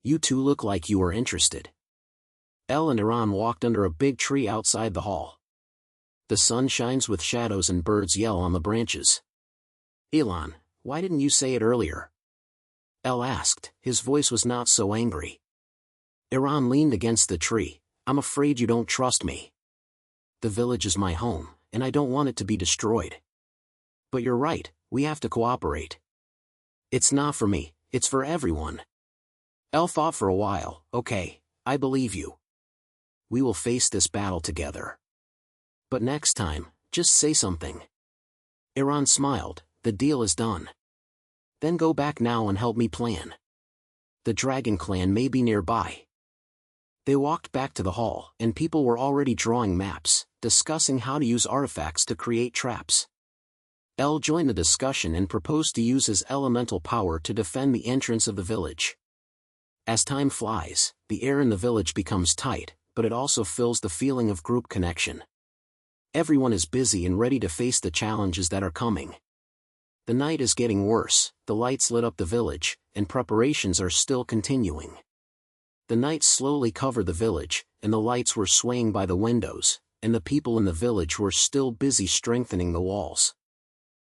You two look like you are interested. El and Iran walked under a big tree outside the hall. The sun shines with shadows and birds yell on the branches. "Elon, why didn't you say it earlier?" El asked. His voice was not so angry. Iran leaned against the tree. "I'm afraid you don't trust me. The village is my home, and I don't want it to be destroyed. But you're right, we have to cooperate. It's not for me, it's for everyone." El thought for a while. "Okay, I believe you. We will face this battle together. But next time, just say something." Iran smiled. "The deal is done. Then go back now and help me plan. The dragon clan may be nearby." They walked back to the hall, and people were already drawing maps, discussing how to use artifacts to create traps. El joined the discussion and proposed to use his elemental power to defend the entrance of the village. As time flies, the air in the village becomes tight, but it also fills the feeling of group connection. Everyone is busy and ready to face the challenges that are coming. The night is getting worse, the lights lit up the village, and preparations are still continuing. The night slowly covered the village, and the lights were swaying by the windows, and the people in the village were still busy strengthening the walls.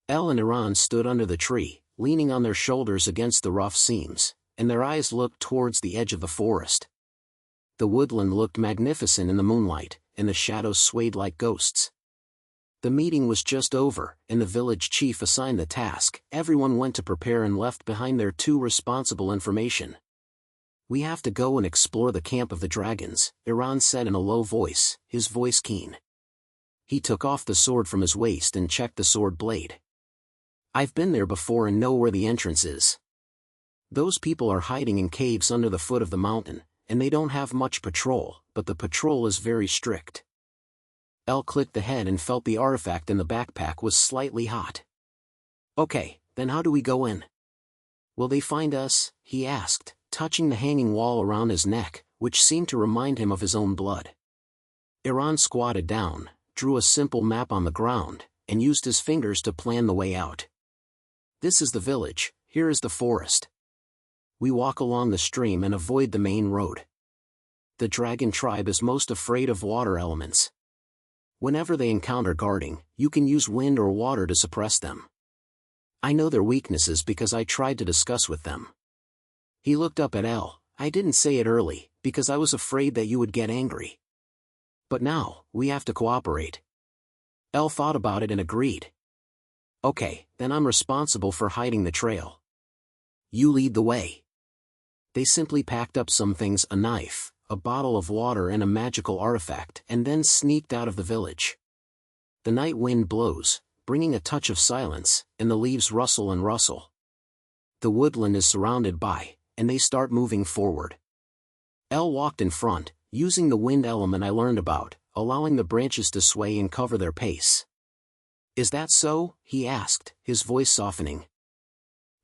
El and Iran stood under the tree, leaning on their shoulders against the rough seams, and their eyes looked towards the edge of the forest. The woodland looked magnificent in the moonlight, and the shadows swayed like ghosts. The meeting was just over, and the village chief assigned the task. Everyone went to prepare and left behind their two responsible information. "We have to go and explore the camp of the dragons," Iran said in a low voice, his voice keen. He took off the sword from his waist and checked the sword blade. "I've been there before and know where the entrance is. Those people are hiding in caves under the foot of the mountain, and they don't have much patrol, but the patrol is very strict." El clicked the head and felt the artifact in the backpack was slightly hot. "Okay, then how do we go in?" "Will they find us?" he asked, touching the hanging wall around his neck, which seemed to remind him of his own blood. Iran squatted down, drew a simple map on the ground, and used his fingers to plan the way out. "This is the village, here is the forest. We walk along the stream and avoid the main road. The dragon tribe is most afraid of water elements. Whenever they encounter guarding, you can use wind or water to suppress them. I know their weaknesses because I tried to discuss with them." He looked up at El. "I didn't say it early, because I was afraid that you would get angry. But now, we have to cooperate." El thought about it and agreed. "Okay, then I'm responsible for hiding the trail. You lead the way." They simply packed up some things, a knife, a bottle of water and a magical artifact, and then sneaked out of the village. The night wind blows, bringing a touch of silence, and the leaves rustle and rustle. The woodland is surrounded by, and they start moving forward. El walked in front, using the wind element I learned about, allowing the branches to sway and cover their pace. "Is that so?" he asked, his voice softening.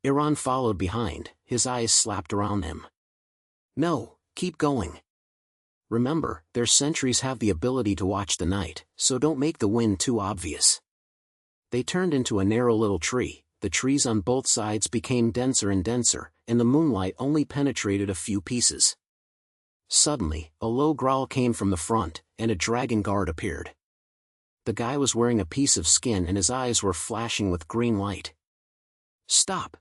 Iran followed behind, his eyes slapped around him. "No, keep going. Remember, their sentries have the ability to watch the night, so don't make the wind too obvious." They turned into a narrow little tree. The trees on both sides became denser and denser, and the moonlight only penetrated a few pieces. Suddenly, a low growl came from the front, and a dragon guard appeared. The guy was wearing a piece of skin and his eyes were flashing with green light. "Stop!"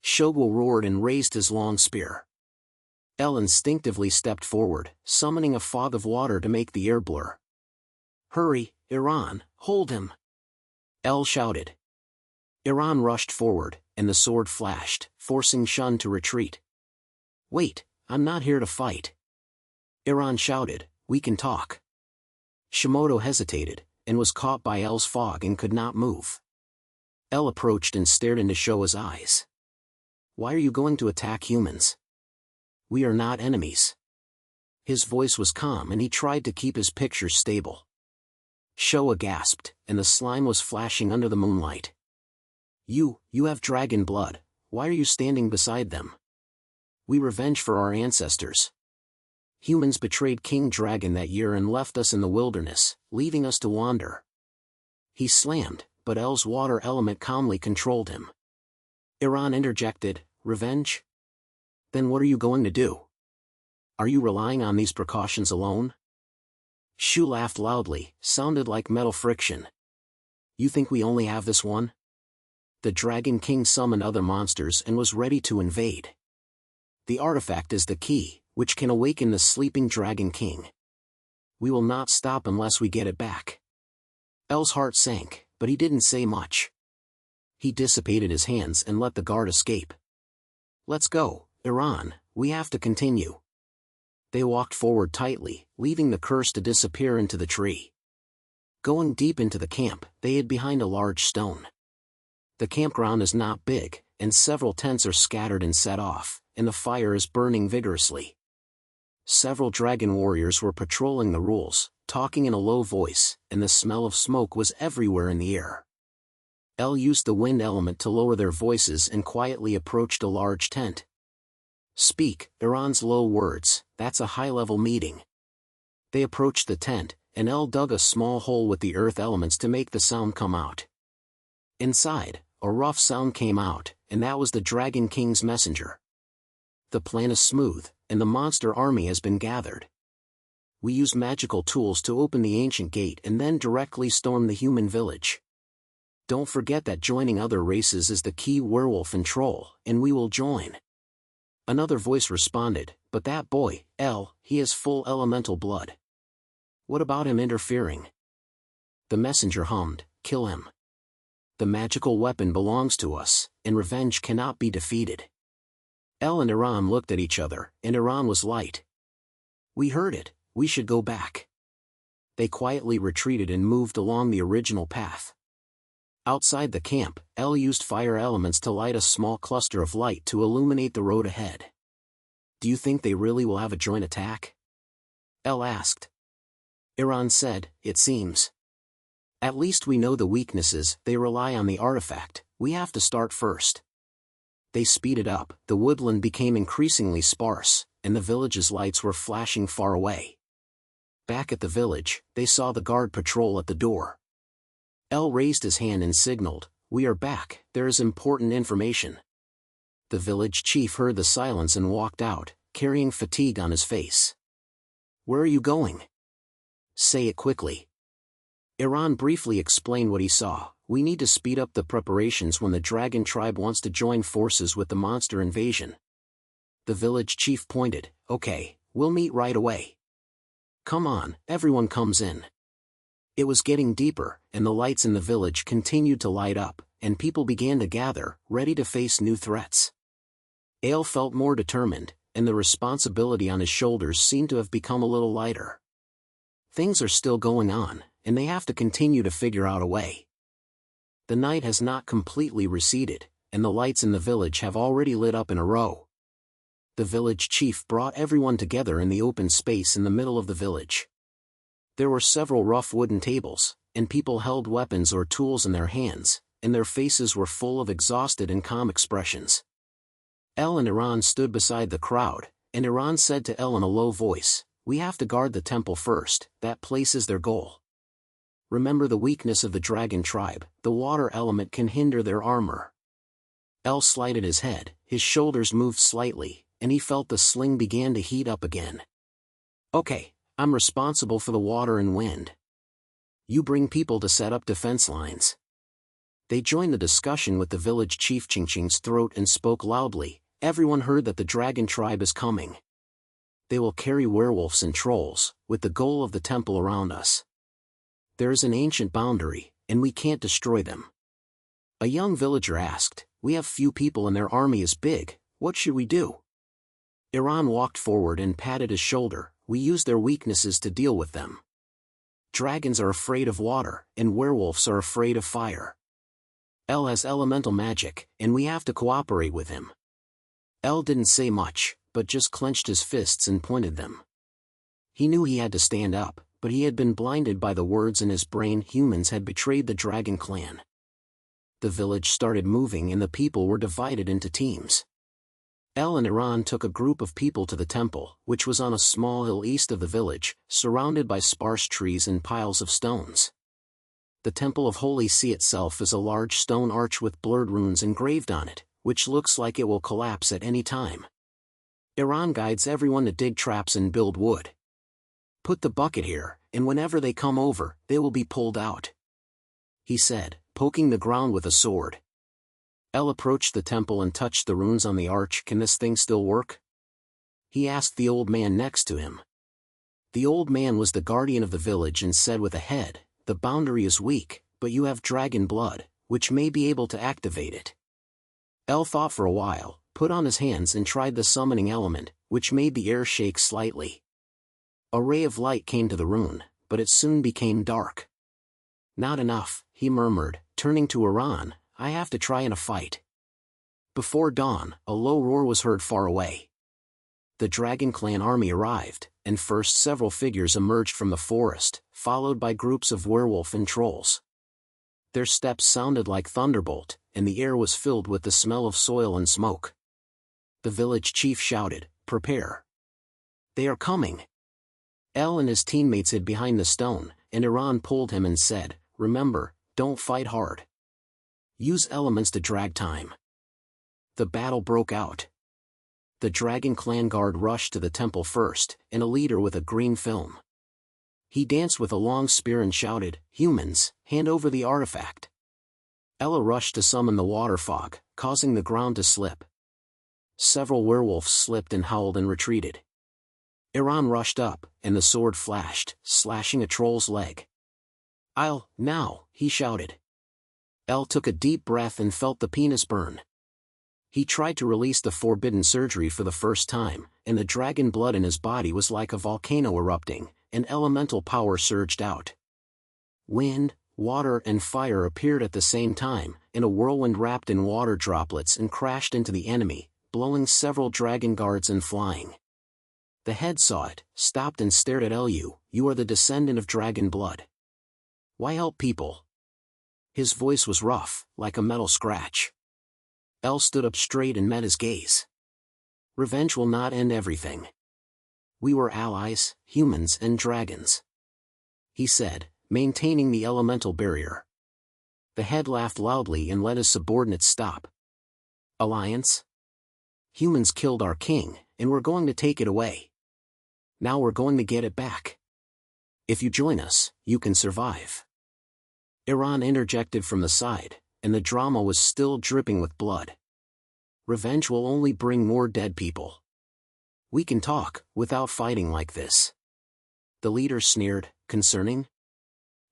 Shogul roared and raised his long spear. El instinctively stepped forward, summoning a fog of water to make the air blur. "Hurry, Iran, hold him!" El shouted. Iran rushed forward, and the sword flashed, forcing Shun to retreat. "Wait, I'm not here to fight." Iran shouted, "We can talk." Shimoto hesitated, and was caught by El's fog and could not move. El approached and stared into Showa's eyes. "Why are you going to attack humans? We are not enemies." His voice was calm and he tried to keep his picture stable. Showa gasped, and the slime was flashing under the moonlight. You have dragon blood, why are you standing beside them?" "We revenge for our ancestors. Humans betrayed King Dragon that year and left us in the wilderness, leaving us to wander." He slammed, but El's water element calmly controlled him. Iran interjected, "Revenge? Then what are you going to do? Are you relying on these precautions alone?" Shu laughed loudly, sounded like metal friction. "You think we only have this one?" The Dragon King summoned other monsters and was ready to invade. The artifact is the key, which can awaken the sleeping Dragon King. We will not stop unless we get it back." El's heart sank, but he didn't say much. He dissipated his hands and let the guard escape. "Let's go, Iran, we have to continue." They walked forward tightly, leaving the curse to disappear into the tree. Going deep into the camp, they hid behind a large stone. The campground is not big, and several tents are scattered and set off, and the fire is burning vigorously. Several dragon warriors were patrolling the rules, talking in a low voice, and the smell of smoke was everywhere in the air. El used the wind element to lower their voices and quietly approached a large tent. "Speak," Iran's low words, "that's a high-level meeting." They approached the tent, and El dug a small hole with the earth elements to make the sound come out. Inside, a rough sound came out, and that was the Dragon King's messenger. "The plan is smooth, and the monster army has been gathered. We use magical tools to open the ancient gate and then directly storm the human village. Don't forget that joining other races is the key, werewolf and troll, and we will join. Another voice responded, but that boy, he has full elemental blood. What about him interfering? The messenger hummed, kill him. The magical weapon belongs to us, and revenge cannot be defeated. El and Iran looked at each other, and Iran was light. We heard it, we should go back. They quietly retreated and moved along the original path. Outside the camp, El used fire elements to light a small cluster of light to illuminate the road ahead. Do you think they really will have a joint attack? El asked. Iran said, it seems. At least we know the weaknesses. They rely on the artifact, we have to start first. They speeded up, the woodland became increasingly sparse, and the village's lights were flashing far away. Back at the village, they saw the guard patrol at the door. El raised his hand and signaled, we are back, there is important information. The village chief heard the silence and walked out, carrying fatigue on his face. Where are you going? Say it quickly. Iran briefly explained what he saw. We need to speed up the preparations when the dragon tribe wants to join forces with the monster invasion. The village chief pointed, okay, we'll meet right away. Come on, everyone comes in. It was getting deeper, and the lights in the village continued to light up, and people began to gather, ready to face new threats. Ale felt more determined, and the responsibility on his shoulders seemed to have become a little lighter. Things are still going on, and they have to continue to figure out a way. The night has not completely receded, and the lights in the village have already lit up in a row. The village chief brought everyone together in the open space in the middle of the village. There were several rough wooden tables, and people held weapons or tools in their hands, and their faces were full of exhausted and calm expressions. El and Iran stood beside the crowd, and Iran said to El in a low voice, we have to guard the temple first, that place is their goal. Remember the weakness of the dragon tribe, the water element can hinder their armor. El slighted his head, his shoulders moved slightly, and he felt the sling began to heat up again. Okay, I'm responsible for the water and wind. You bring people to set up defense lines. They joined the discussion with the village chief Chingching's throat and spoke loudly. Everyone heard that the dragon tribe is coming. They will carry werewolves and trolls, with the goal of the temple around us. There is an ancient boundary, and we can't destroy them. A young villager asked, we have few people and their army is big, what should we do? Iran walked forward and patted his shoulder, we use their weaknesses to deal with them. Dragons are afraid of water, and werewolves are afraid of fire. El has elemental magic, and we have to cooperate with him. El didn't say much, but just clenched his fists and pointed them. He knew he had to stand up, but he had been blinded by the words in his brain. Humans had betrayed the dragon clan. The village started moving and the people were divided into teams. El and Iran took a group of people to the temple, which was on a small hill east of the village, surrounded by sparse trees and piles of stones. The Temple of Holy See itself is a large stone arch with blurred runes engraved on it, which looks like it will collapse at any time. Iran guides everyone to dig traps and build wood. Put the bucket here, and whenever they come over, they will be pulled out. He said, poking the ground with a sword. El approached the temple and touched the runes on the arch. Can this thing still work? He asked the old man next to him. The old man was the guardian of the village and said with a head, the boundary is weak, but you have dragon blood, which may be able to activate it. El thought for a while, put on his hands and tried the summoning element, which made the air shake slightly. A ray of light came to the rune, but it soon became dark. Not enough, he murmured, turning to Iran, I have to try in a fight. Before dawn, a low roar was heard far away. The Dragon Clan army arrived, and first several figures emerged from the forest, followed by groups of werewolf and trolls. Their steps sounded like thunderbolt, and the air was filled with the smell of soil and smoke. The village chief shouted, prepare. They are coming. El and his teammates hid behind the stone, and Iran pulled him and said, remember, don't fight hard. Use elements to drag time. The battle broke out. The Dragon Clan guard rushed to the temple first, and a leader with a green film. He danced with a long spear and shouted, humans, hand over the artifact. Ella rushed to summon the water fog, causing the ground to slip. Several werewolves slipped and howled and retreated. Iran rushed up, and the sword flashed, slashing a troll's leg. Now, he shouted. El took a deep breath and felt the penis burn. He tried to release the forbidden surgery for the first time, and the dragon blood in his body was like a volcano erupting, and elemental power surged out. Wind, water and fire appeared at the same time, and a whirlwind wrapped in water droplets and crashed into the enemy, blowing several dragon guards and flying. The head saw it, stopped and stared at Elu. You are the descendant of dragon blood. Why help people? His voice was rough, like a metal scratch. El stood up straight and met his gaze. Revenge will not end everything. We were allies, humans and dragons, he said, maintaining the elemental barrier. The head laughed loudly and let his subordinates stop. Alliance? Humans killed our king, and we're going to take it away. Now we're going to get it back. If you join us, you can survive. Iran interjected from the side, and the drama was still dripping with blood. Revenge will only bring more dead people. We can talk, without fighting like this. The leader sneered, concerning?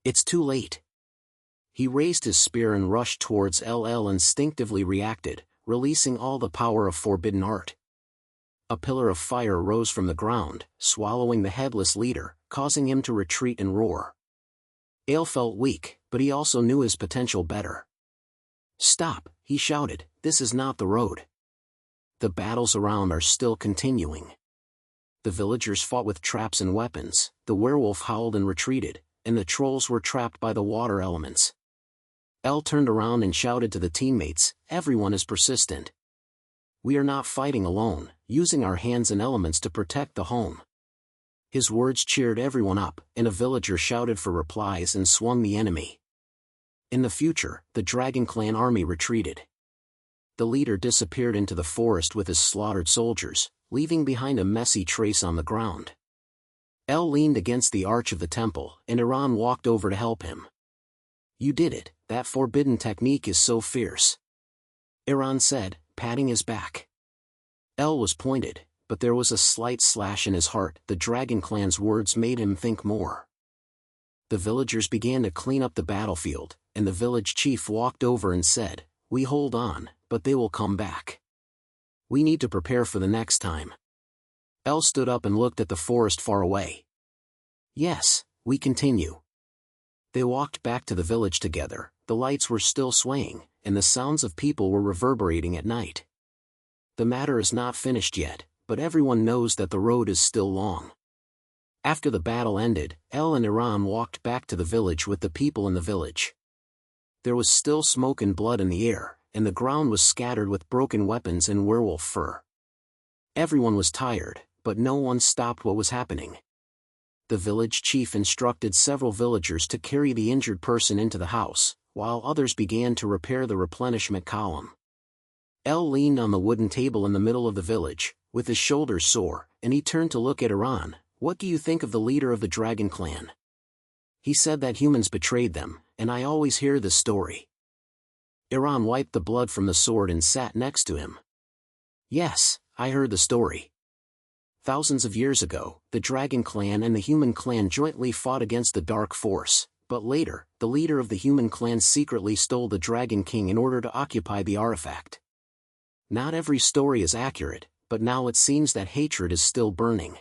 It's too late. He raised his spear and rushed towards El instinctively reacted, releasing all the power of forbidden art. A pillar of fire rose from the ground, swallowing the headless leader, causing him to retreat and roar. Ale felt weak, but he also knew his potential better. Stop, he shouted, this is not the road. The battles around are still continuing. The villagers fought with traps and weapons, the werewolf howled and retreated, and the trolls were trapped by the water elements. El turned around and shouted to the teammates, everyone is persistent. We are not fighting alone, using our hands and elements to protect the home. His words cheered everyone up, and a villager shouted for replies and swung the enemy. In the future, the Dragon Clan army retreated. The leader disappeared into the forest with his slaughtered soldiers, leaving behind a messy trace on the ground. El leaned against the arch of the temple, and Iran walked over to help him. You did it, that forbidden technique is so fierce, Iran said, patting his back. El was pointed, but there was a slight slash in his heart. The Dragon Clan's words made him think more. The villagers began to clean up the battlefield, and the village chief walked over and said, we hold on, but they will come back. We need to prepare for the next time. El stood up and looked at the forest far away. Yes, we continue. They walked back to the village together, the lights were still swaying, and the sounds of people were reverberating at night. The matter is not finished yet, but everyone knows that the road is still long. After the battle ended, El and Iran walked back to the village with the people in the village. There was still smoke and blood in the air, and the ground was scattered with broken weapons and werewolf fur. Everyone was tired, but no one stopped what was happening. The village chief instructed several villagers to carry the injured person into the house, while others began to repair the replenishment column. El leaned on the wooden table in the middle of the village, with his shoulders sore, and he turned to look at Iran. What do you think of the leader of the Dragon Clan? He said that humans betrayed them, and I always hear this story. Iran wiped the blood from the sword and sat next to him. Yes, I heard the story. Thousands of years ago, the Dragon Clan and the Human Clan jointly fought against the Dark Force, but later, the leader of the Human Clan secretly stole the Dragon King in order to occupy the artifact. Not every story is accurate, but now it seems that hatred is still burning.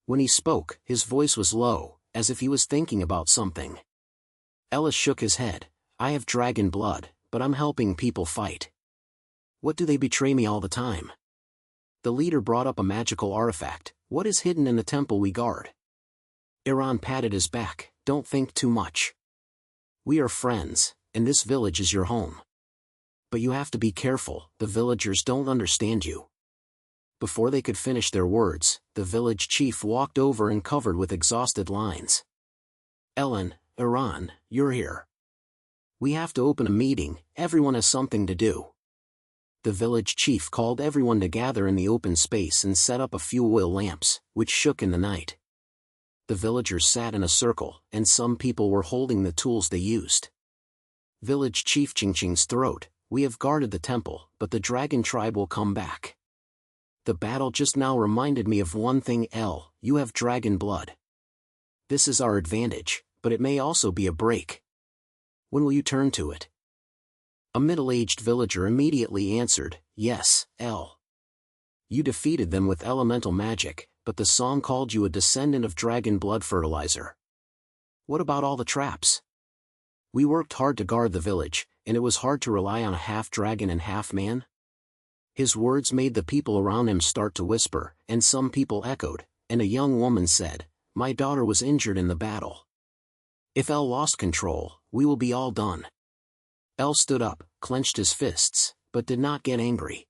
When he spoke, his voice was low, as if he was thinking about something. Ellis shook his head. I have dragon blood, but I'm helping people fight. What do they betray me all the time? The leader brought up a magical artifact. What is hidden in the temple we guard? Iran patted his back. Don't think too much. We are friends, and this village is your home. But you have to be careful, the villagers don't understand you. Before they could finish their words, the village chief walked over and covered with exhausted lines. Ellen, Iran, you're here. We have to open a meeting, everyone has something to do. The village chief called everyone to gather in the open space and set up a few oil lamps, which shook in the night. The villagers sat in a circle, and some people were holding the tools they used. Village Chief Ching's throat, we have guarded the temple, but the dragon tribe will come back. The battle just now reminded me of one thing. You have dragon blood. This is our advantage, but it may also be a break. When will you turn to it? A middle-aged villager immediately answered, yes, You defeated them with elemental magic, but the song called you a descendant of dragon blood fertilizer. What about all the traps? We worked hard to guard the village, and it was hard to rely on a half-dragon and half-man. His words made the people around him start to whisper, and some people echoed, and a young woman said, my daughter was injured in the battle. If lost control, we will be all done. Stood up, clenched his fists, but did not get angry.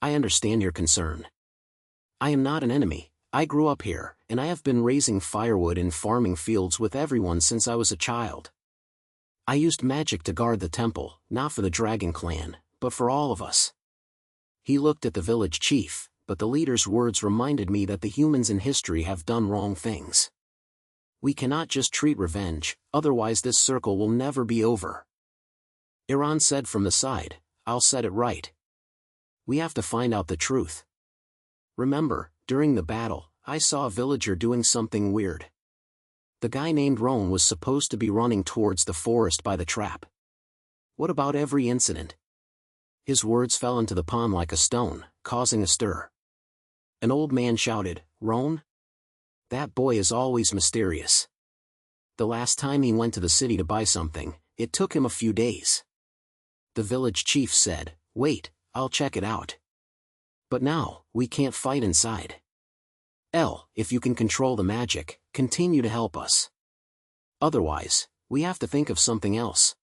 I understand your concern. I am not an enemy. I grew up here, and I have been raising firewood in farming fields with everyone since I was a child. I used magic to guard the temple, not for the dragon clan, but for all of us. He looked at the village chief, but the leader's words reminded me that the humans in history have done wrong things. We cannot just treat revenge, otherwise this circle will never be over. Iran said from the side, I'll set it right. We have to find out the truth. Remember, during the battle, I saw a villager doing something weird. The guy named Roan was supposed to be running towards the forest by the trap. What about every incident? His words fell into the pond like a stone, causing a stir. An old man shouted, Roan? That boy is always mysterious. The last time he went to the city to buy something, it took him a few days. The village chief said, wait, I'll check it out. But now, we can't fight inside. If you can control the magic, continue to help us. Otherwise, we have to think of something else.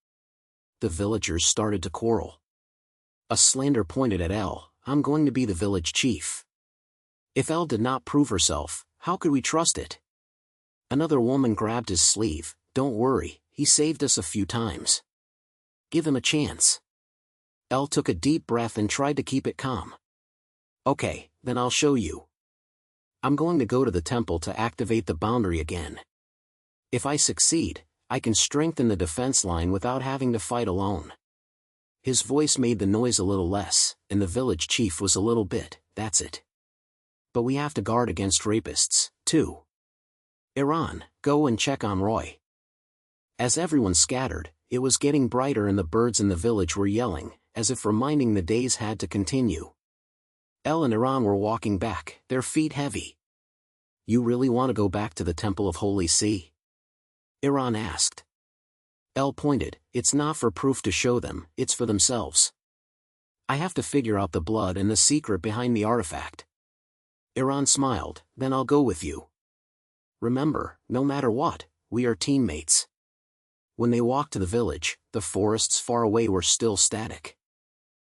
The villagers started to quarrel. A slander pointed at I'm going to be the village chief. If did not prove herself, how could we trust it? Another woman grabbed his sleeve, don't worry, he saved us a few times. Give him a chance. Took a deep breath and tried to keep it calm. Okay, then I'll show you. I'm going to go to the temple to activate the boundary again. If I succeed, I can strengthen the defense line without having to fight alone. His voice made the noise a little less, and the village chief was a little bit, that's it. But we have to guard against rapists, too. Iran, go and check on Roy. As everyone scattered, it was getting brighter and the birds in the village were yelling, as if reminding the days had to continue. And Iran were walking back, their feet heavy. You really want to go back to the Temple of Holy Sea? Iran asked. Pointed, it's not for proof to show them, it's for themselves. I have to figure out the blood and the secret behind the artifact. Iran smiled, then I'll go with you. Remember, no matter what, we are teammates. When they walked to the village, the forests far away were still static.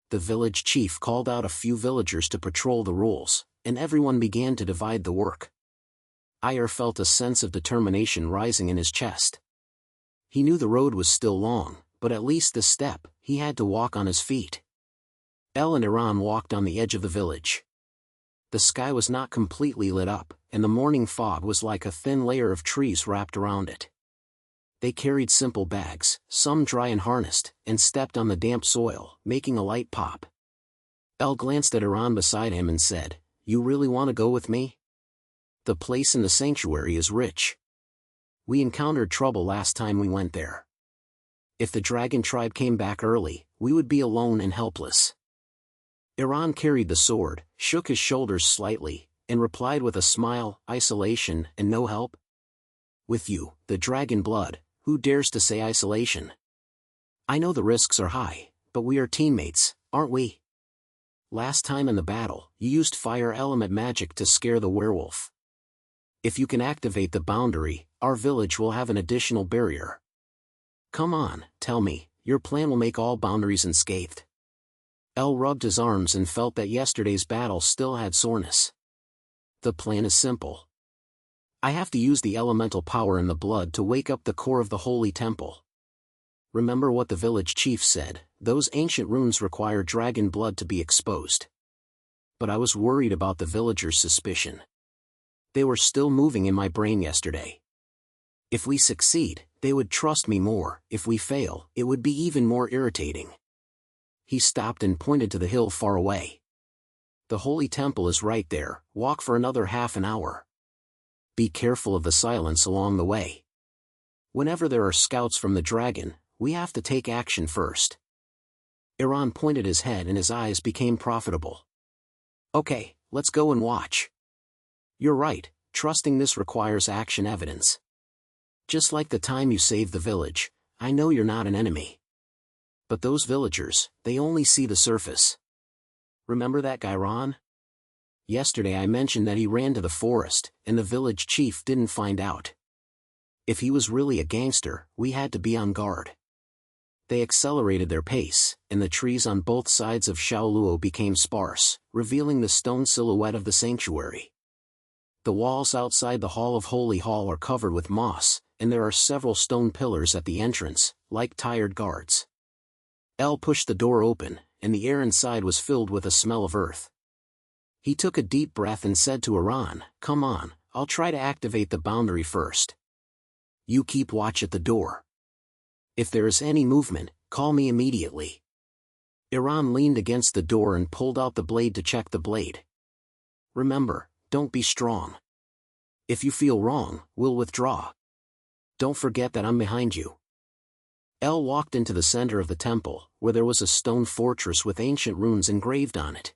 The village chief called out a few villagers to patrol the rules, and everyone began to divide the work. Ire felt a sense of determination rising in his chest. He knew the road was still long, but at least this step, he had to walk on his feet. And Iran walked on the edge of the village. The sky was not completely lit up, and the morning fog was like a thin layer of trees wrapped around it. They carried simple bags, some dry and harnessed, and stepped on the damp soil, making a light pop. Glanced at Iran beside him and said, You really want to go with me? The place in the sanctuary is rich. We encountered trouble last time we went there. If the dragon tribe came back early, we would be alone and helpless. Iran carried the sword, shook his shoulders slightly, and replied with a smile, isolation and no help? With you, the dragon blood, who dares to say isolation? I know the risks are high, but we are teammates, aren't we? Last time in the battle, you used fire element magic to scare the werewolf. If you can activate the boundary, our village will have an additional barrier. Come on, tell me, your plan will make all boundaries unscathed. Rubbed his arms and felt that yesterday's battle still had soreness. The plan is simple. I have to use the elemental power in the blood to wake up the core of the holy temple. Remember what the village chief said, those ancient runes require dragon blood to be exposed. But I was worried about the villagers' suspicion. They were still moving in my brain yesterday. If we succeed, They would trust me more. If we fail, it would be even more irritating. He stopped and pointed to the hill far away. The holy temple is right there. Walk for another half an hour. Be careful of the silence along the way. Whenever there are scouts from the dragon, we have to take action first. Iran pointed his head and his eyes became profitable. Okay, let's go and watch. You're right, trusting this requires action evidence. Just like the time you saved the village, I know you're not an enemy. But those villagers, they only see the surface. Remember that guy Ron? Yesterday I mentioned that he ran to the forest, and the village chief didn't find out. If he was really a gangster, we had to be on guard. They accelerated their pace, and the trees on both sides of Shaoluo became sparse, revealing the stone silhouette of the sanctuary. The walls outside the Hall of Holy Hall are covered with moss, and there are several stone pillars at the entrance, like tired guards. El pushed the door open, and the air inside was filled with a smell of earth. He took a deep breath and said to Iran, "Come on, I'll try to activate the boundary first. You keep watch at the door. If there is any movement, call me immediately." Iran leaned against the door and pulled out the blade to check the blade. "Remember, don't be strong. If you feel wrong, we'll withdraw. Don't forget that I'm behind you." El walked into the center of the temple, where there was a stone fortress with ancient runes engraved on it.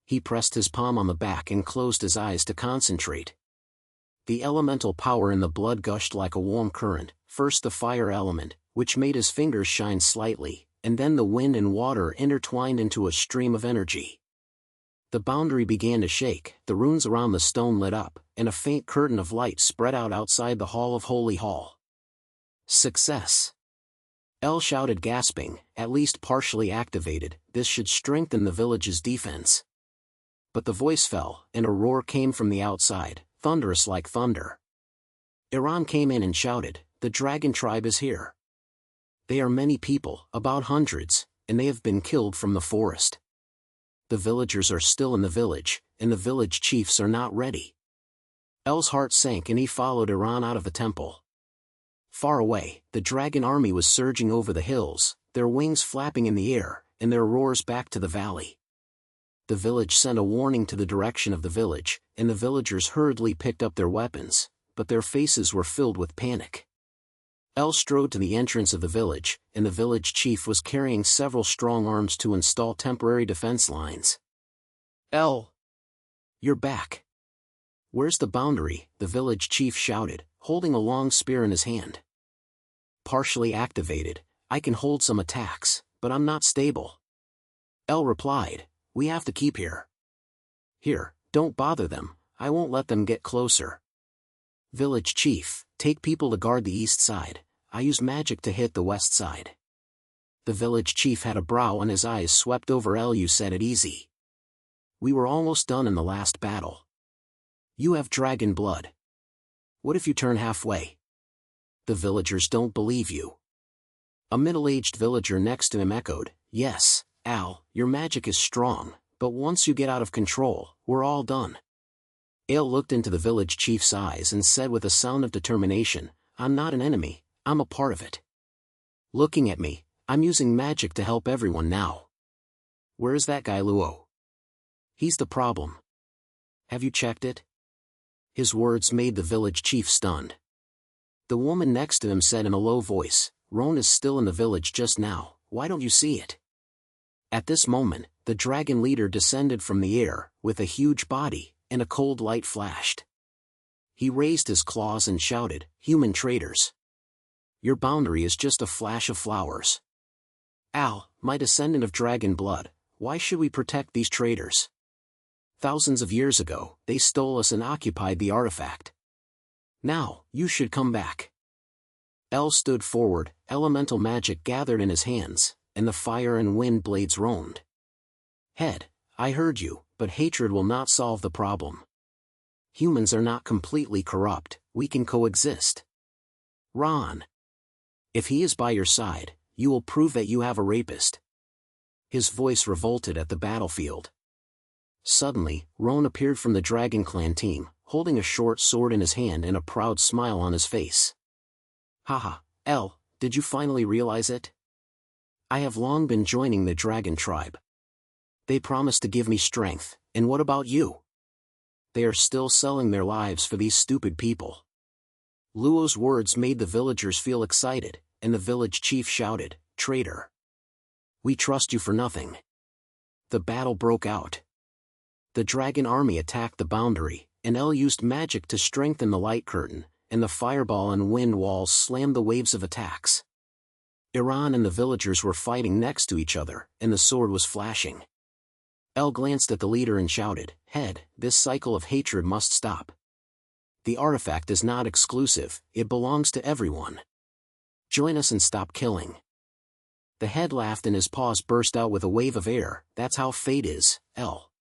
He pressed his palm on the back and closed his eyes to concentrate. The elemental power in the blood gushed like a warm current, first the fire element, which made his fingers shine slightly, and then the wind and water intertwined into a stream of energy. The boundary began to shake, the runes around the stone lit up, and a faint curtain of light spread out outside the Hall of Holy Hall. Success! El shouted, gasping, "At least partially activated, this should strengthen the village's defense." But the voice fell, and a roar came from the outside, thunderous like thunder. Iran came in and shouted, "The dragon tribe is here. They are many people, about hundreds, and they have been killed from the forest. The villagers are still in the village, and the village chiefs are not ready." El's heart sank and he followed Iran out of the temple. Far away, the dragon army was surging over the hills, their wings flapping in the air, and their roars back to the valley. The village sent a warning to the direction of the village, and the villagers hurriedly picked up their weapons, but their faces were filled with panic. El strode to the entrance of the village, and the village chief was carrying several strong arms to install temporary defense lines. "El! You're back. Where's the boundary?" the village chief shouted, holding a long spear in his hand. "Partially activated, I can hold some attacks, but I'm not stable." El replied, "We have to keep here." "Here, don't bother them, I won't let them get closer." "Village chief, take people to guard the east side, I use magic to hit the west side." The village chief had a brow and his eyes swept over El. "You said it easy. We were almost done in the last battle. You have dragon blood. What if you turn halfway? The villagers don't believe you." A middle-aged villager next to him echoed, "Yes, Al, your magic is strong, but once you get out of control, we're all done." Ale looked into the village chief's eyes and said with a sound of determination, "I'm not an enemy, I'm a part of it. Looking at me, I'm using magic to help everyone now. Where is that guy Luo? He's the problem. Have you checked it?" His words made the village chief stunned. The woman next to him said in a low voice, "Roan is still in the village just now, why don't you see it?" At this moment, the dragon leader descended from the air, with a huge body, and a cold light flashed. He raised his claws and shouted, "Human traitors! Your boundary is just a flash of flowers. Al, my descendant of dragon blood, why should we protect these traitors? Thousands of years ago, they stole us and occupied the artifact. Now, you should come back." El stood forward, elemental magic gathered in his hands, and the fire and wind blades roamed. "Head, I heard you, but hatred will not solve the problem. Humans are not completely corrupt, we can coexist. Ron. If he is by your side, you will prove that you have a rapist." His voice revolted at the battlefield. Suddenly, Roan appeared from the Dragon Clan team, holding a short sword in his hand and a proud smile on his face. Haha, El, did you finally realize it? I have long been joining the dragon tribe. They promised to give me strength, and what about you? They are still selling their lives for these stupid people. Luo's words made the villagers feel excited, and the village chief shouted, "Traitor! We trust you for nothing." The battle broke out. The dragon army attacked the boundary, and El used magic to strengthen the light curtain, and the fireball and wind walls slammed the waves of attacks. Iran and the villagers were fighting next to each other, and the sword was flashing. El glanced at the leader and shouted, "Head, this cycle of hatred must stop. The artifact is not exclusive, it belongs to everyone. Join us and stop killing." The head laughed and his paws burst out with a wave of air. "That's how fate is, El.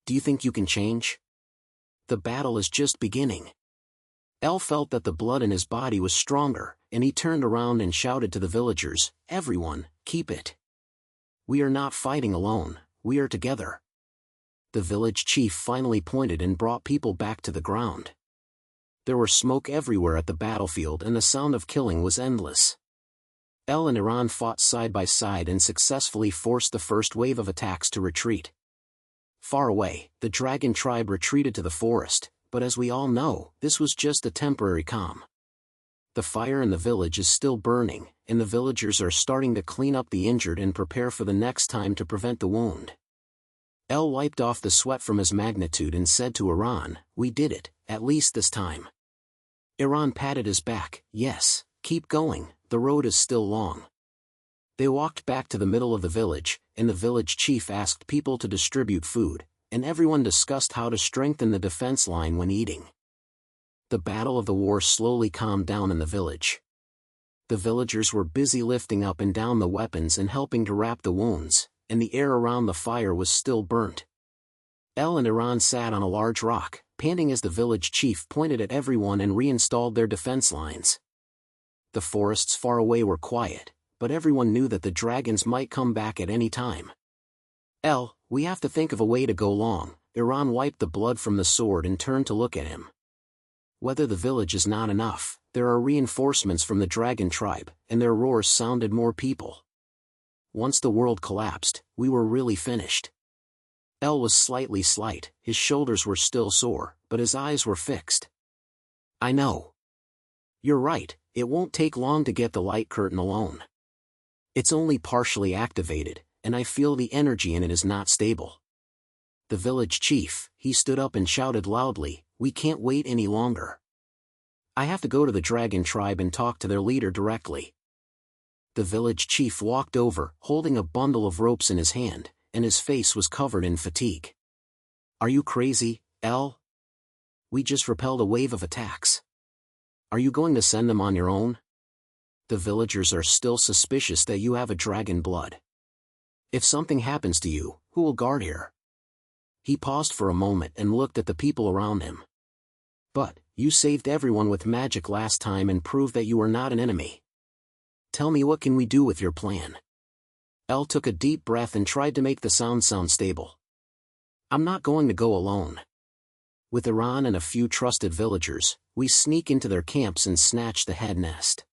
Do you think you can change? The battle is just beginning." El felt that the blood in his body was stronger, and he turned around and shouted to the villagers, "Everyone, keep it. We are not fighting alone, we are together." The village chief finally pointed and brought people back to the ground. There were smoke everywhere at the battlefield and the sound of killing was endless. El and Iran fought side by side and successfully forced the first wave of attacks to retreat. Far away, the dragon tribe retreated to the forest, but as we all know, this was just a temporary calm. The fire in the village is still burning, and the villagers are starting to clean up the injured and prepare for the next time to prevent the wound. El wiped off the sweat from his magnitude and said to Iran, "We did it, at least this time." Iran patted his back, "Yes, keep going, the road is still long." They walked back to the middle of the village, and the village chief asked people to distribute food, and everyone discussed how to strengthen the defense line when eating. The battle of the war slowly calmed down in the village. The villagers were busy lifting up and down the weapons and helping to wrap the wounds, and the air around the fire was still burnt. El and Iran sat on a large rock, panting as the village chief pointed at everyone and reinstalled their defense lines. The forests far away were quiet, but everyone knew that the dragons might come back at any time. "El, we have to think of a way to go long." Iran wiped the blood from the sword and turned to look at him. "Whether the village is not enough, there are reinforcements from the dragon tribe, and their roars sounded more people. Once the world collapsed, we were really finished." El was slightly slight, his shoulders were still sore, but his eyes were fixed. "I know. You're right, it won't take long to get the light curtain alone. It's only partially activated, and I feel the energy in it is not stable." The village chief, he stood up and shouted loudly, "We can't wait any longer. I have to go to the dragon tribe and talk to their leader directly." The village chief walked over, holding a bundle of ropes in his hand, and his face was covered in fatigue. "Are you crazy, El? We just repelled a wave of attacks. Are you going to send them on your own? The villagers are still suspicious that you have a dragon blood. If something happens to you, who will guard here?" He paused for a moment and looked at the people around him. "But, you saved everyone with magic last time and proved that you are not an enemy. Tell me, what can we do with your plan?" El took a deep breath and tried to make the sound stable. "I'm not going to go alone. With Iran and a few trusted villagers, we sneak into their camps and snatch the head nest.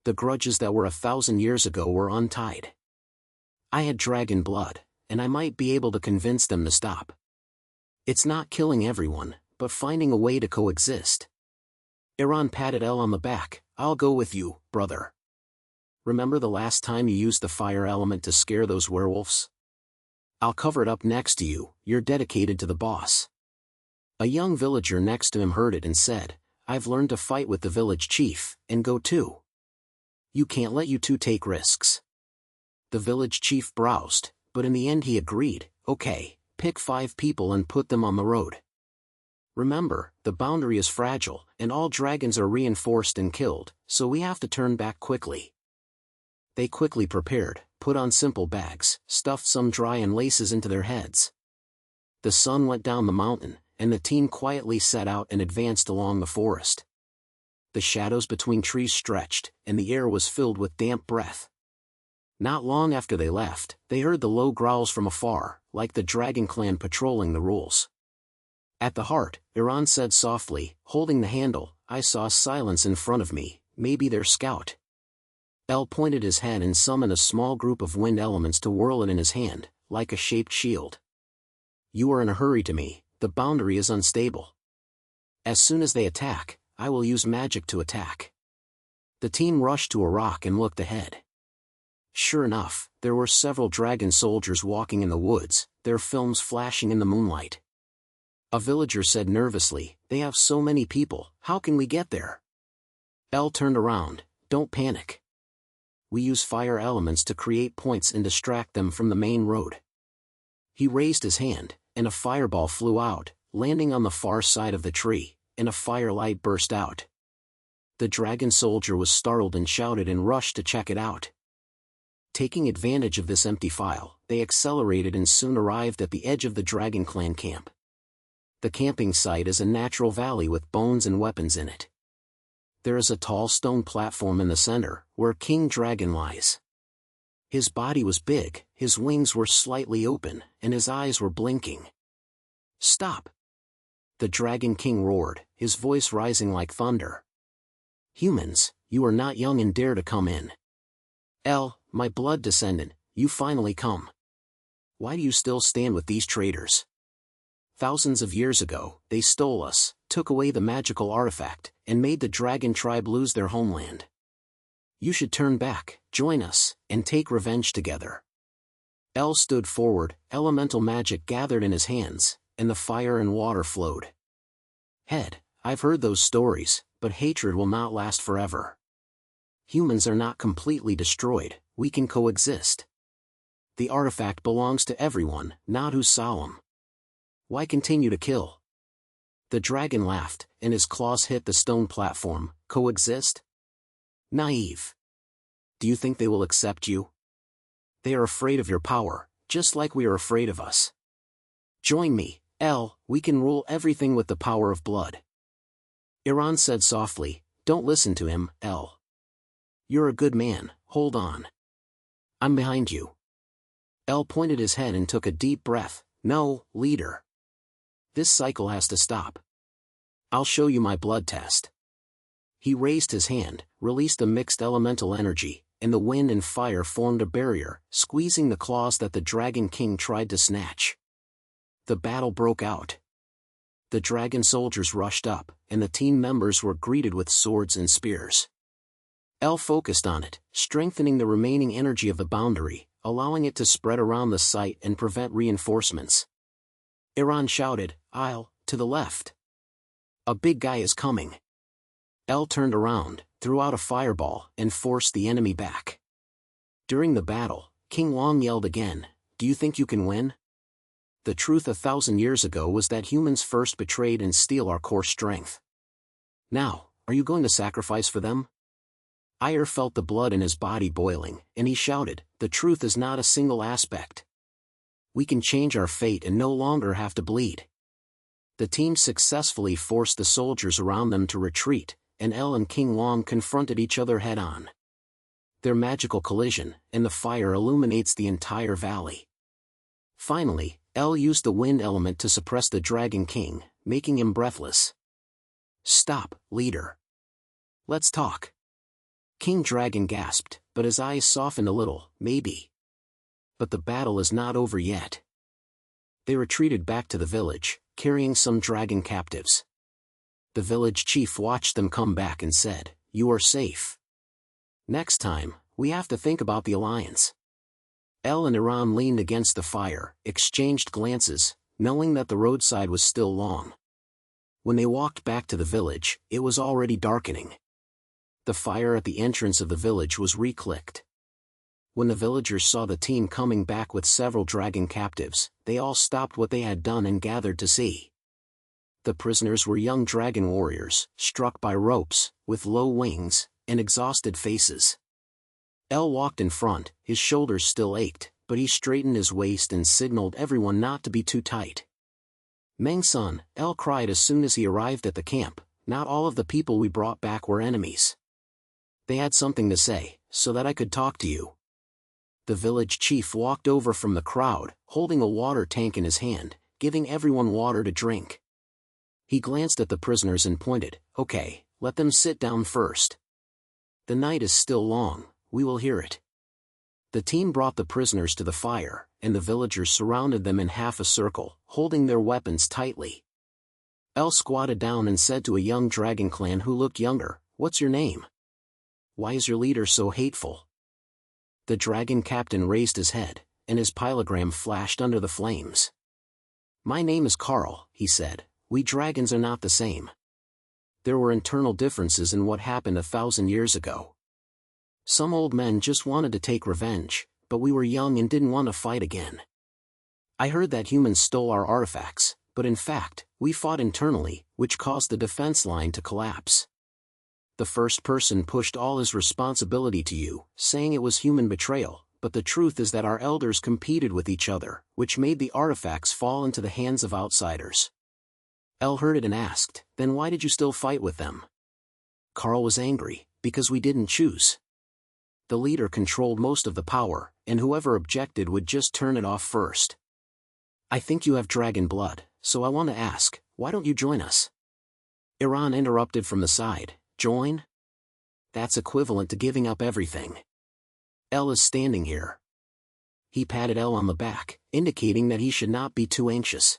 The grudges that were 1,000 years ago were untied. I had dragon blood, and I might be able to convince them to stop. It's not killing everyone, but finding a way to coexist." Iran patted El on the back. "I'll go with you, brother. Remember the last time you used the fire element to scare those werewolves? I'll cover it up next to you, you're dedicated to the boss." A young villager next to him heard it and said, "I've learned to fight with the village chief, and go too. You can't let you two take risks." The village chief browsed, but in the end he agreed, "Okay, pick 5 people and put them on the road. Remember, the boundary is fragile, and all dragons are reinforced and killed, so we have to turn back quickly." They quickly prepared, put on simple bags, stuffed some dry and laces into their heads. The sun went down the mountain, and the team quietly set out and advanced along the forest. The shadows between trees stretched, and the air was filled with damp breath. Not long after they left, they heard the low growls from afar, like the dragon clan patrolling the rules. At the heart, Iran said softly, holding the handle, "I saw silence in front of me, maybe their scout. El pointed his head and summoned a small group of wind elements to whirl it in his hand, like a shaped shield. You are in a hurry to me, the boundary is unstable. As soon as they attack, I will use magic to attack. The team rushed to a rock and looked ahead. Sure enough, there were several dragon soldiers walking in the woods, their films flashing in the moonlight. A villager said nervously, "They have so many people, how can we get there?" El turned around, "Don't panic. We use fire elements to create points and distract them from the main road." He raised his hand, and a fireball flew out, landing on the far side of the tree, and a firelight burst out. The dragon soldier was startled and shouted and rushed to check it out. Taking advantage of this empty file, they accelerated and soon arrived at the edge of the Dragon Clan camp. The camping site is a natural valley with bones and weapons in it. There is a tall stone platform in the center, where King Dragon lies. His body was big, his wings were slightly open, and his eyes were blinking. "Stop!" The Dragon King roared, his voice rising like thunder. "Humans, you are not young and dare to come in. El, my blood descendant, you finally come. Why do you still stand with these traitors? Thousands of years ago, they stole us, took away the magical artifact, and made the dragon tribe lose their homeland. You should turn back, join us, and take revenge together." El stood forward, elemental magic gathered in his hands, and the fire and water flowed. "Head, I've heard those stories, but hatred will not last forever. Humans are not completely destroyed, we can coexist. The artifact belongs to everyone, not who's solemn. Why continue to kill?" The dragon laughed, and his claws hit the stone platform. "Coexist? Naive. Do you think they will accept you? They are afraid of your power, just like we are afraid of us. Join me, El, we can rule everything with the power of blood." Iran said softly, "Don't listen to him, El. You're a good man, hold on. I'm behind you." El pointed his head and took a deep breath. "No, leader. This cycle has to stop. I'll show you my blood test." He raised his hand, released a mixed elemental energy, and the wind and fire formed a barrier, squeezing the claws that the Dragon King tried to snatch. The battle broke out. The dragon soldiers rushed up, and the team members were greeted with swords and spears. El focused on it, strengthening the remaining energy of the boundary, allowing it to spread around the site and prevent reinforcements. Iran shouted, to the left. A big guy is coming." El turned around, threw out a fireball, and forced the enemy back. During the battle, King Long yelled again, "Do you think you can win? The truth 1,000 years ago was that humans first betrayed and steal our core strength. Now, are you going to sacrifice for them?" Ire felt the blood in his body boiling, and he shouted, "The truth is not a single aspect. We can change our fate and no longer have to bleed." The team successfully forced the soldiers around them to retreat, and El and King Long confronted each other head-on. Their magical collision, and the fire illuminates the entire valley. Finally, El used the wind element to suppress the Dragon King, making him breathless. "Stop, leader. Let's talk." King Dragon gasped, but his eyes softened a little. "Maybe. But the battle is not over yet." They retreated back to the village, carrying some dragon captives. The village chief watched them come back and said, "You are safe. Next time, we have to think about the alliance." El and Iran leaned against the fire, exchanged glances, knowing that the roadside was still long. When they walked back to the village, it was already darkening. The fire at the entrance of the village was re-clicked. When the villagers saw the team coming back with several dragon captives, they all stopped what they had done and gathered to see. The prisoners were young dragon warriors, struck by ropes, with low wings, and exhausted faces. El walked in front, his shoulders still ached, but he straightened his waist and signaled everyone not to be too tight. "Meng-san," El cried as soon as he arrived at the camp, "not all of the people we brought back were enemies. They had something to say, so that I could talk to you." The village chief walked over from the crowd, holding a water tank in his hand, giving everyone water to drink. He glanced at the prisoners and pointed, "Okay, let them sit down first." The night is still long, we will hear it. The team brought the prisoners to the fire, and the villagers surrounded them in half a circle, holding their weapons tightly. El squatted down and said to a young dragon clan who looked younger, "What's your name? Why is your leader so hateful?" The dragon captain raised his head, and his pilogram flashed under the flames. "My name is Carl," he said. "We dragons are not the same. There were internal differences in what happened 1,000 years ago. Some old men just wanted to take revenge, but we were young and didn't want to fight again. I heard that humans stole our artifacts, but in fact, we fought internally, which caused the defense line to collapse. The first person pushed all his responsibility to you, saying it was human betrayal, but the truth is that our elders competed with each other, which made the artifacts fall into the hands of outsiders." El heard it and asked, "Then why did you still fight with them?" Carl was angry, "Because we didn't choose. The leader controlled most of the power, and whoever objected would just turn it off first. I think you have dragon blood, so I want to ask, why don't you join us?" Iran interrupted from the side, "Join? That's equivalent to giving up everything. El is standing here." He patted El on the back, indicating that he should not be too anxious.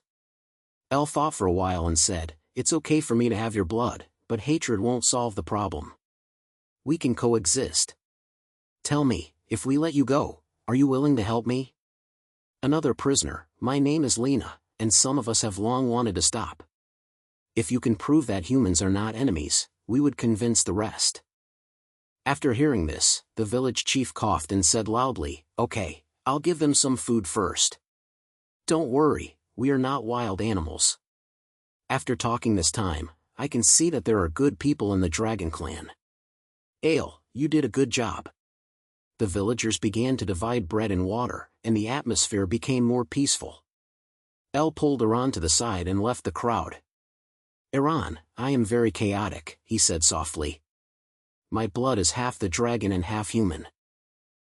El thought for a while and said, "It's okay for me to have your blood, but hatred won't solve the problem. We can coexist. Tell me, if we let you go, are you willing to help me?" Another prisoner, "My name is Lena, and some of us have long wanted to stop. If you can prove that humans are not enemies, we would convince the rest." After hearing this, the village chief coughed and said loudly, "Okay, I'll give them some food first. Don't worry, we are not wild animals. After talking this time, I can see that there are good people in the dragon clan. Ale, you did a good job." The villagers began to divide bread and water, and the atmosphere became more peaceful. El pulled Iran to the side and left the crowd. "Iran, I am very chaotic," he said softly. "My blood is half the dragon and half human.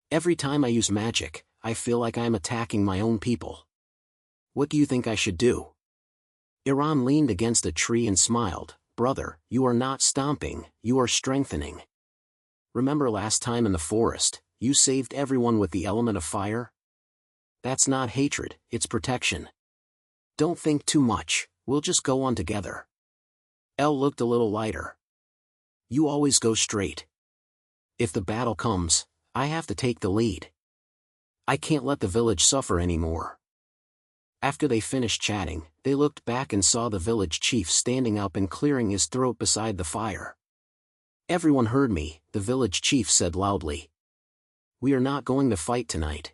Every time I use magic, I feel like I am attacking my own people. What do you think I should do?" Iran leaned against a tree and smiled, "Brother, you are not stomping, you are strengthening. Remember last time in the forest, you saved everyone with the element of fire? That's not hatred, it's protection. Don't think too much, we'll just go on together." El looked a little lighter. "You always go straight. If the battle comes, I have to take the lead. I can't let the village suffer anymore." After they finished chatting, they looked back and saw the village chief standing up and clearing his throat beside the fire. "Everyone heard me," the village chief said loudly. "We are not going to fight tonight.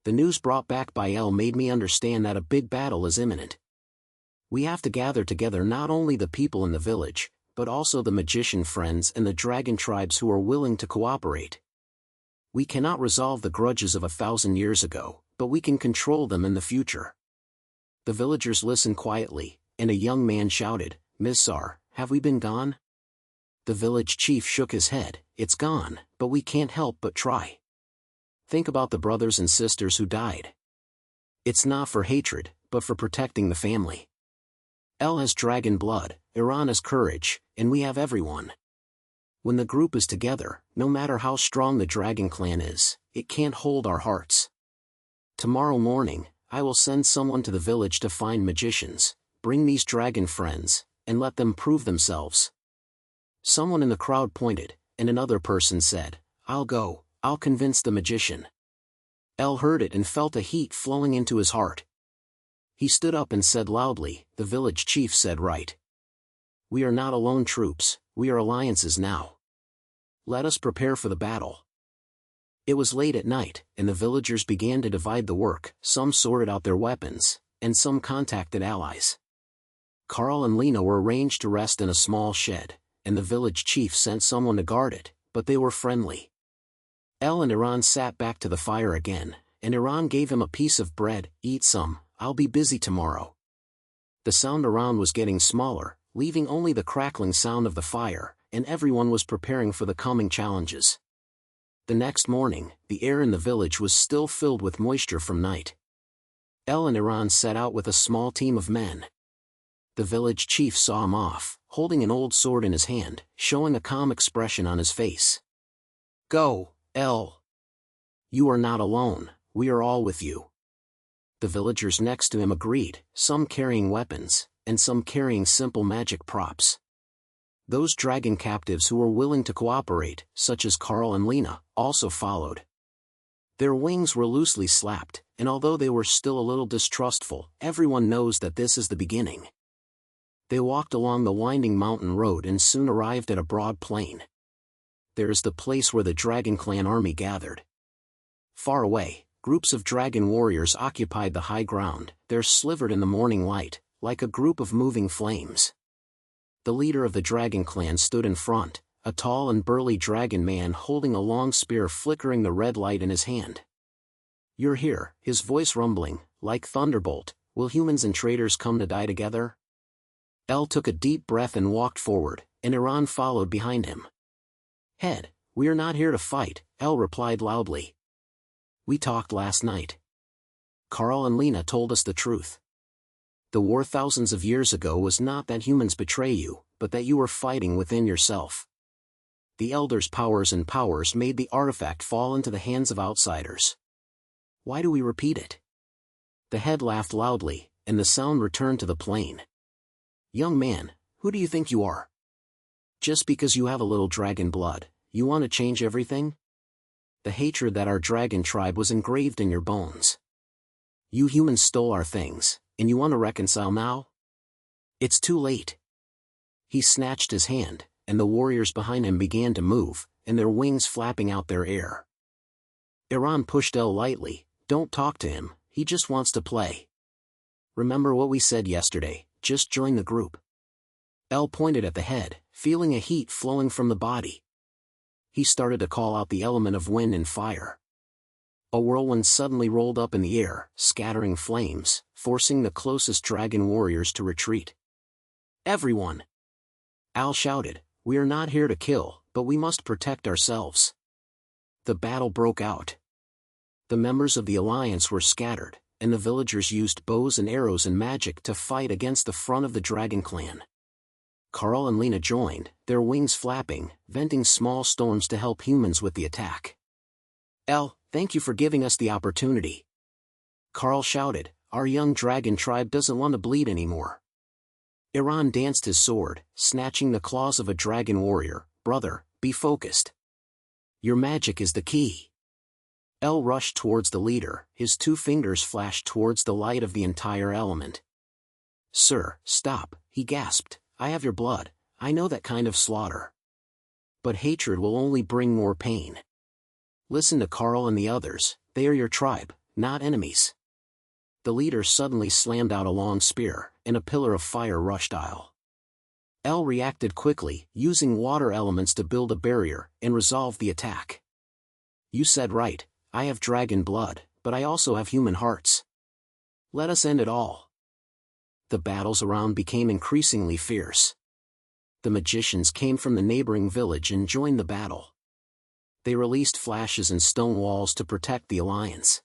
The news brought back by El made me understand that a big battle is imminent. We have to gather together not only the people in the village, but also the magician friends and the dragon tribes who are willing to cooperate. We cannot resolve the grudges of 1,000 years ago, but we can control them in the future." The villagers listened quietly, and a young man shouted, "Mizar, have we been gone?" The village chief shook his head, "It's gone, but we can't help but try. Think about the brothers and sisters who died. It's not for hatred, but for protecting the family. El has dragon blood, Iran has courage, and we have everyone. When the group is together, no matter how strong the dragon clan is, it can't hold our hearts. Tomorrow morning, I will send someone to the village to find magicians, bring these dragon friends, and let them prove themselves." Someone in the crowd pointed, and another person said, "I'll go, I'll convince the magician." El heard it and felt a heat flowing into his heart. He stood up and said loudly, "The village chief said right. We are not alone troops, we are alliances now. Let us prepare for the battle." It was late at night, and the villagers began to divide the work. Some sorted out their weapons, and some contacted allies. Carl and Lena were arranged to rest in a small shed, and the village chief sent someone to guard it, but they were friendly. El and Iran sat back to the fire again, and Iran gave him a piece of bread. "Eat some, I'll be busy tomorrow." The sound around was getting smaller, leaving only the crackling sound of the fire, and everyone was preparing for the coming challenges. The next morning, the air in the village was still filled with moisture from night. El and Iran set out with a small team of men. The village chief saw him off, holding an old sword in his hand, showing a calm expression on his face. Go, El. You are not alone, we are all with you. The villagers next to him agreed, some carrying weapons, and some carrying simple magic props. Those dragon captives who were willing to cooperate, such as Carl and Lena, also followed. Their wings were loosely slapped, and although they were still a little distrustful, everyone knows that this is the beginning. They walked along the winding mountain road and soon arrived at a broad plain. There is the place where the Dragon Clan army gathered. Far away, groups of dragon warriors occupied the high ground, there slivered in the morning light, like a group of moving flames. The leader of the Dragon Clan stood in front, a tall and burly dragon man holding a long spear flickering the red light in his hand. You're here, his voice rumbling, like thunderbolt, will humans and traitors come to die together? El took a deep breath and walked forward, and Iran followed behind him. Head, we are not here to fight, El replied loudly. We talked last night. Carl and Lena told us the truth. The war thousands of years ago was not that humans betray you, but that you were fighting within yourself. The Elders' powers made the artifact fall into the hands of outsiders. Why do we repeat it? The head laughed loudly, and the sound returned to the plain. Young man, who do you think you are? Just because you have a little dragon blood, you want to change everything? The hatred that our dragon tribe was engraved in your bones. You humans stole our things, and you want to reconcile now? It's too late. He snatched his hand, and the warriors behind him began to move, and their wings flapping out their air. Iran pushed El lightly. Don't talk to him, he just wants to play. Remember what we said yesterday, just join the group. El pointed at the head, feeling a heat flowing from the body. He started to call out the element of wind and fire. A whirlwind suddenly rolled up in the air, scattering flames, forcing the closest dragon warriors to retreat. Everyone! Al shouted, we are not here to kill, but we must protect ourselves. The battle broke out. The members of the alliance were scattered, and the villagers used bows and arrows and magic to fight against the front of the Dragon Clan. Carl and Lena joined, their wings flapping, venting small storms to help humans with the attack. El, thank you for giving us the opportunity. Carl shouted, our young dragon tribe doesn't want to bleed anymore. Iran danced his sword, snatching the claws of a dragon warrior. Brother, be focused. Your magic is the key. El rushed towards the leader, his two fingers flashed towards the light of the entire element. Sir, stop, he gasped, I have your blood, I know that kind of slaughter. But hatred will only bring more pain. Listen to Carl and the others, they are your tribe, not enemies. The leader suddenly slammed out a long spear, and a pillar of fire rushed El. El reacted quickly, using water elements to build a barrier, and resolved the attack. You said right, I have dragon blood, but I also have human hearts. Let us end it all. The battles around became increasingly fierce. The magicians came from the neighboring village and joined the battle. They released flashes and stone walls to protect the alliance.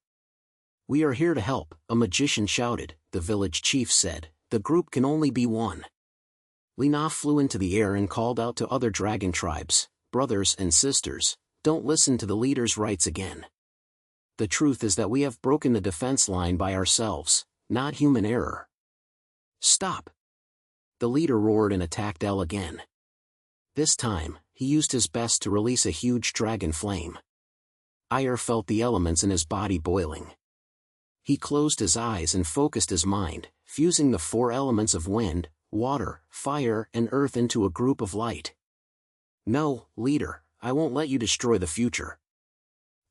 We are here to help, a magician shouted. The village chief said, the group can only be one. Lena flew into the air and called out to other dragon tribes, brothers and sisters, don't listen to the leader's rights again. The truth is that we have broken the defense line by ourselves, not human error. Stop! The leader roared and attacked El again. This time, he used his best to release a huge dragon flame. Ire felt the elements in his body boiling. He closed his eyes and focused his mind, fusing the four elements of wind, water, fire, and earth into a group of light. No, leader, I won't let you destroy the future.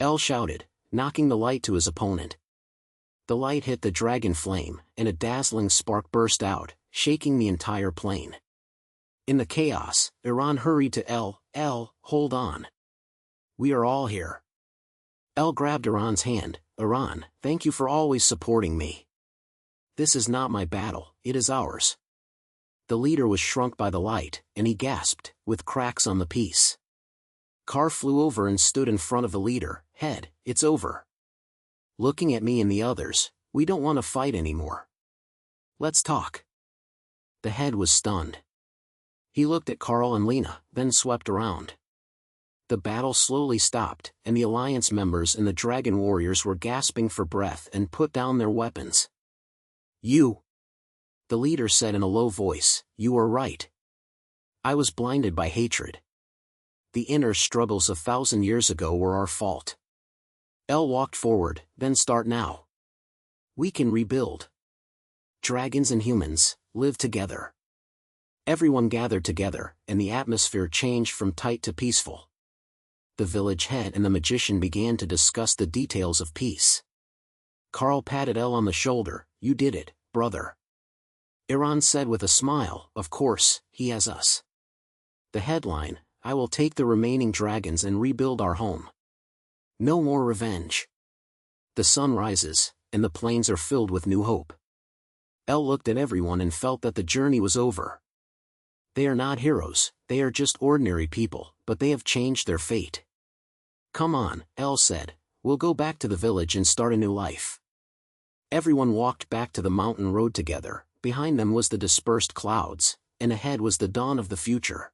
El shouted, knocking the light to his opponent. The light hit the dragon flame, and a dazzling spark burst out, shaking the entire plain. In the chaos, Iran hurried to El, hold on. We are all here. El grabbed Iran's hand. Iran, thank you for always supporting me. This is not my battle, it is ours. The leader was shrunk by the light, and he gasped, with cracks on the piece. Car flew over and stood in front of the leader. Head, it's over. Looking at me and the others, we don't want to fight anymore. Let's talk. The head was stunned. He looked at Carl and Lena, then swept around. The battle slowly stopped, and the Alliance members and the dragon warriors were gasping for breath and put down their weapons. "You," the leader said in a low voice, "you are right. I was blinded by hatred. The inner struggles 1,000 years ago were our fault." El walked forward. "Then start now. We can rebuild. Dragons and humans, live together." Everyone gathered together, and the atmosphere changed from tight to peaceful. The village head and the magician began to discuss the details of peace. Carl patted El on the shoulder. "You did it, brother." Iran said with a smile, "Of course, he has us." The headline, "I will take the remaining dragons and rebuild our home. No more revenge." The sun rises, and the plains are filled with new hope. El looked at everyone and felt that the journey was over. They are not heroes, they are just ordinary people, but they have changed their fate. "Come on," El said, "we'll go back to the village and start a new life." Everyone walked back to the mountain road together. Behind them was the dispersed clouds, and ahead was the dawn of the future.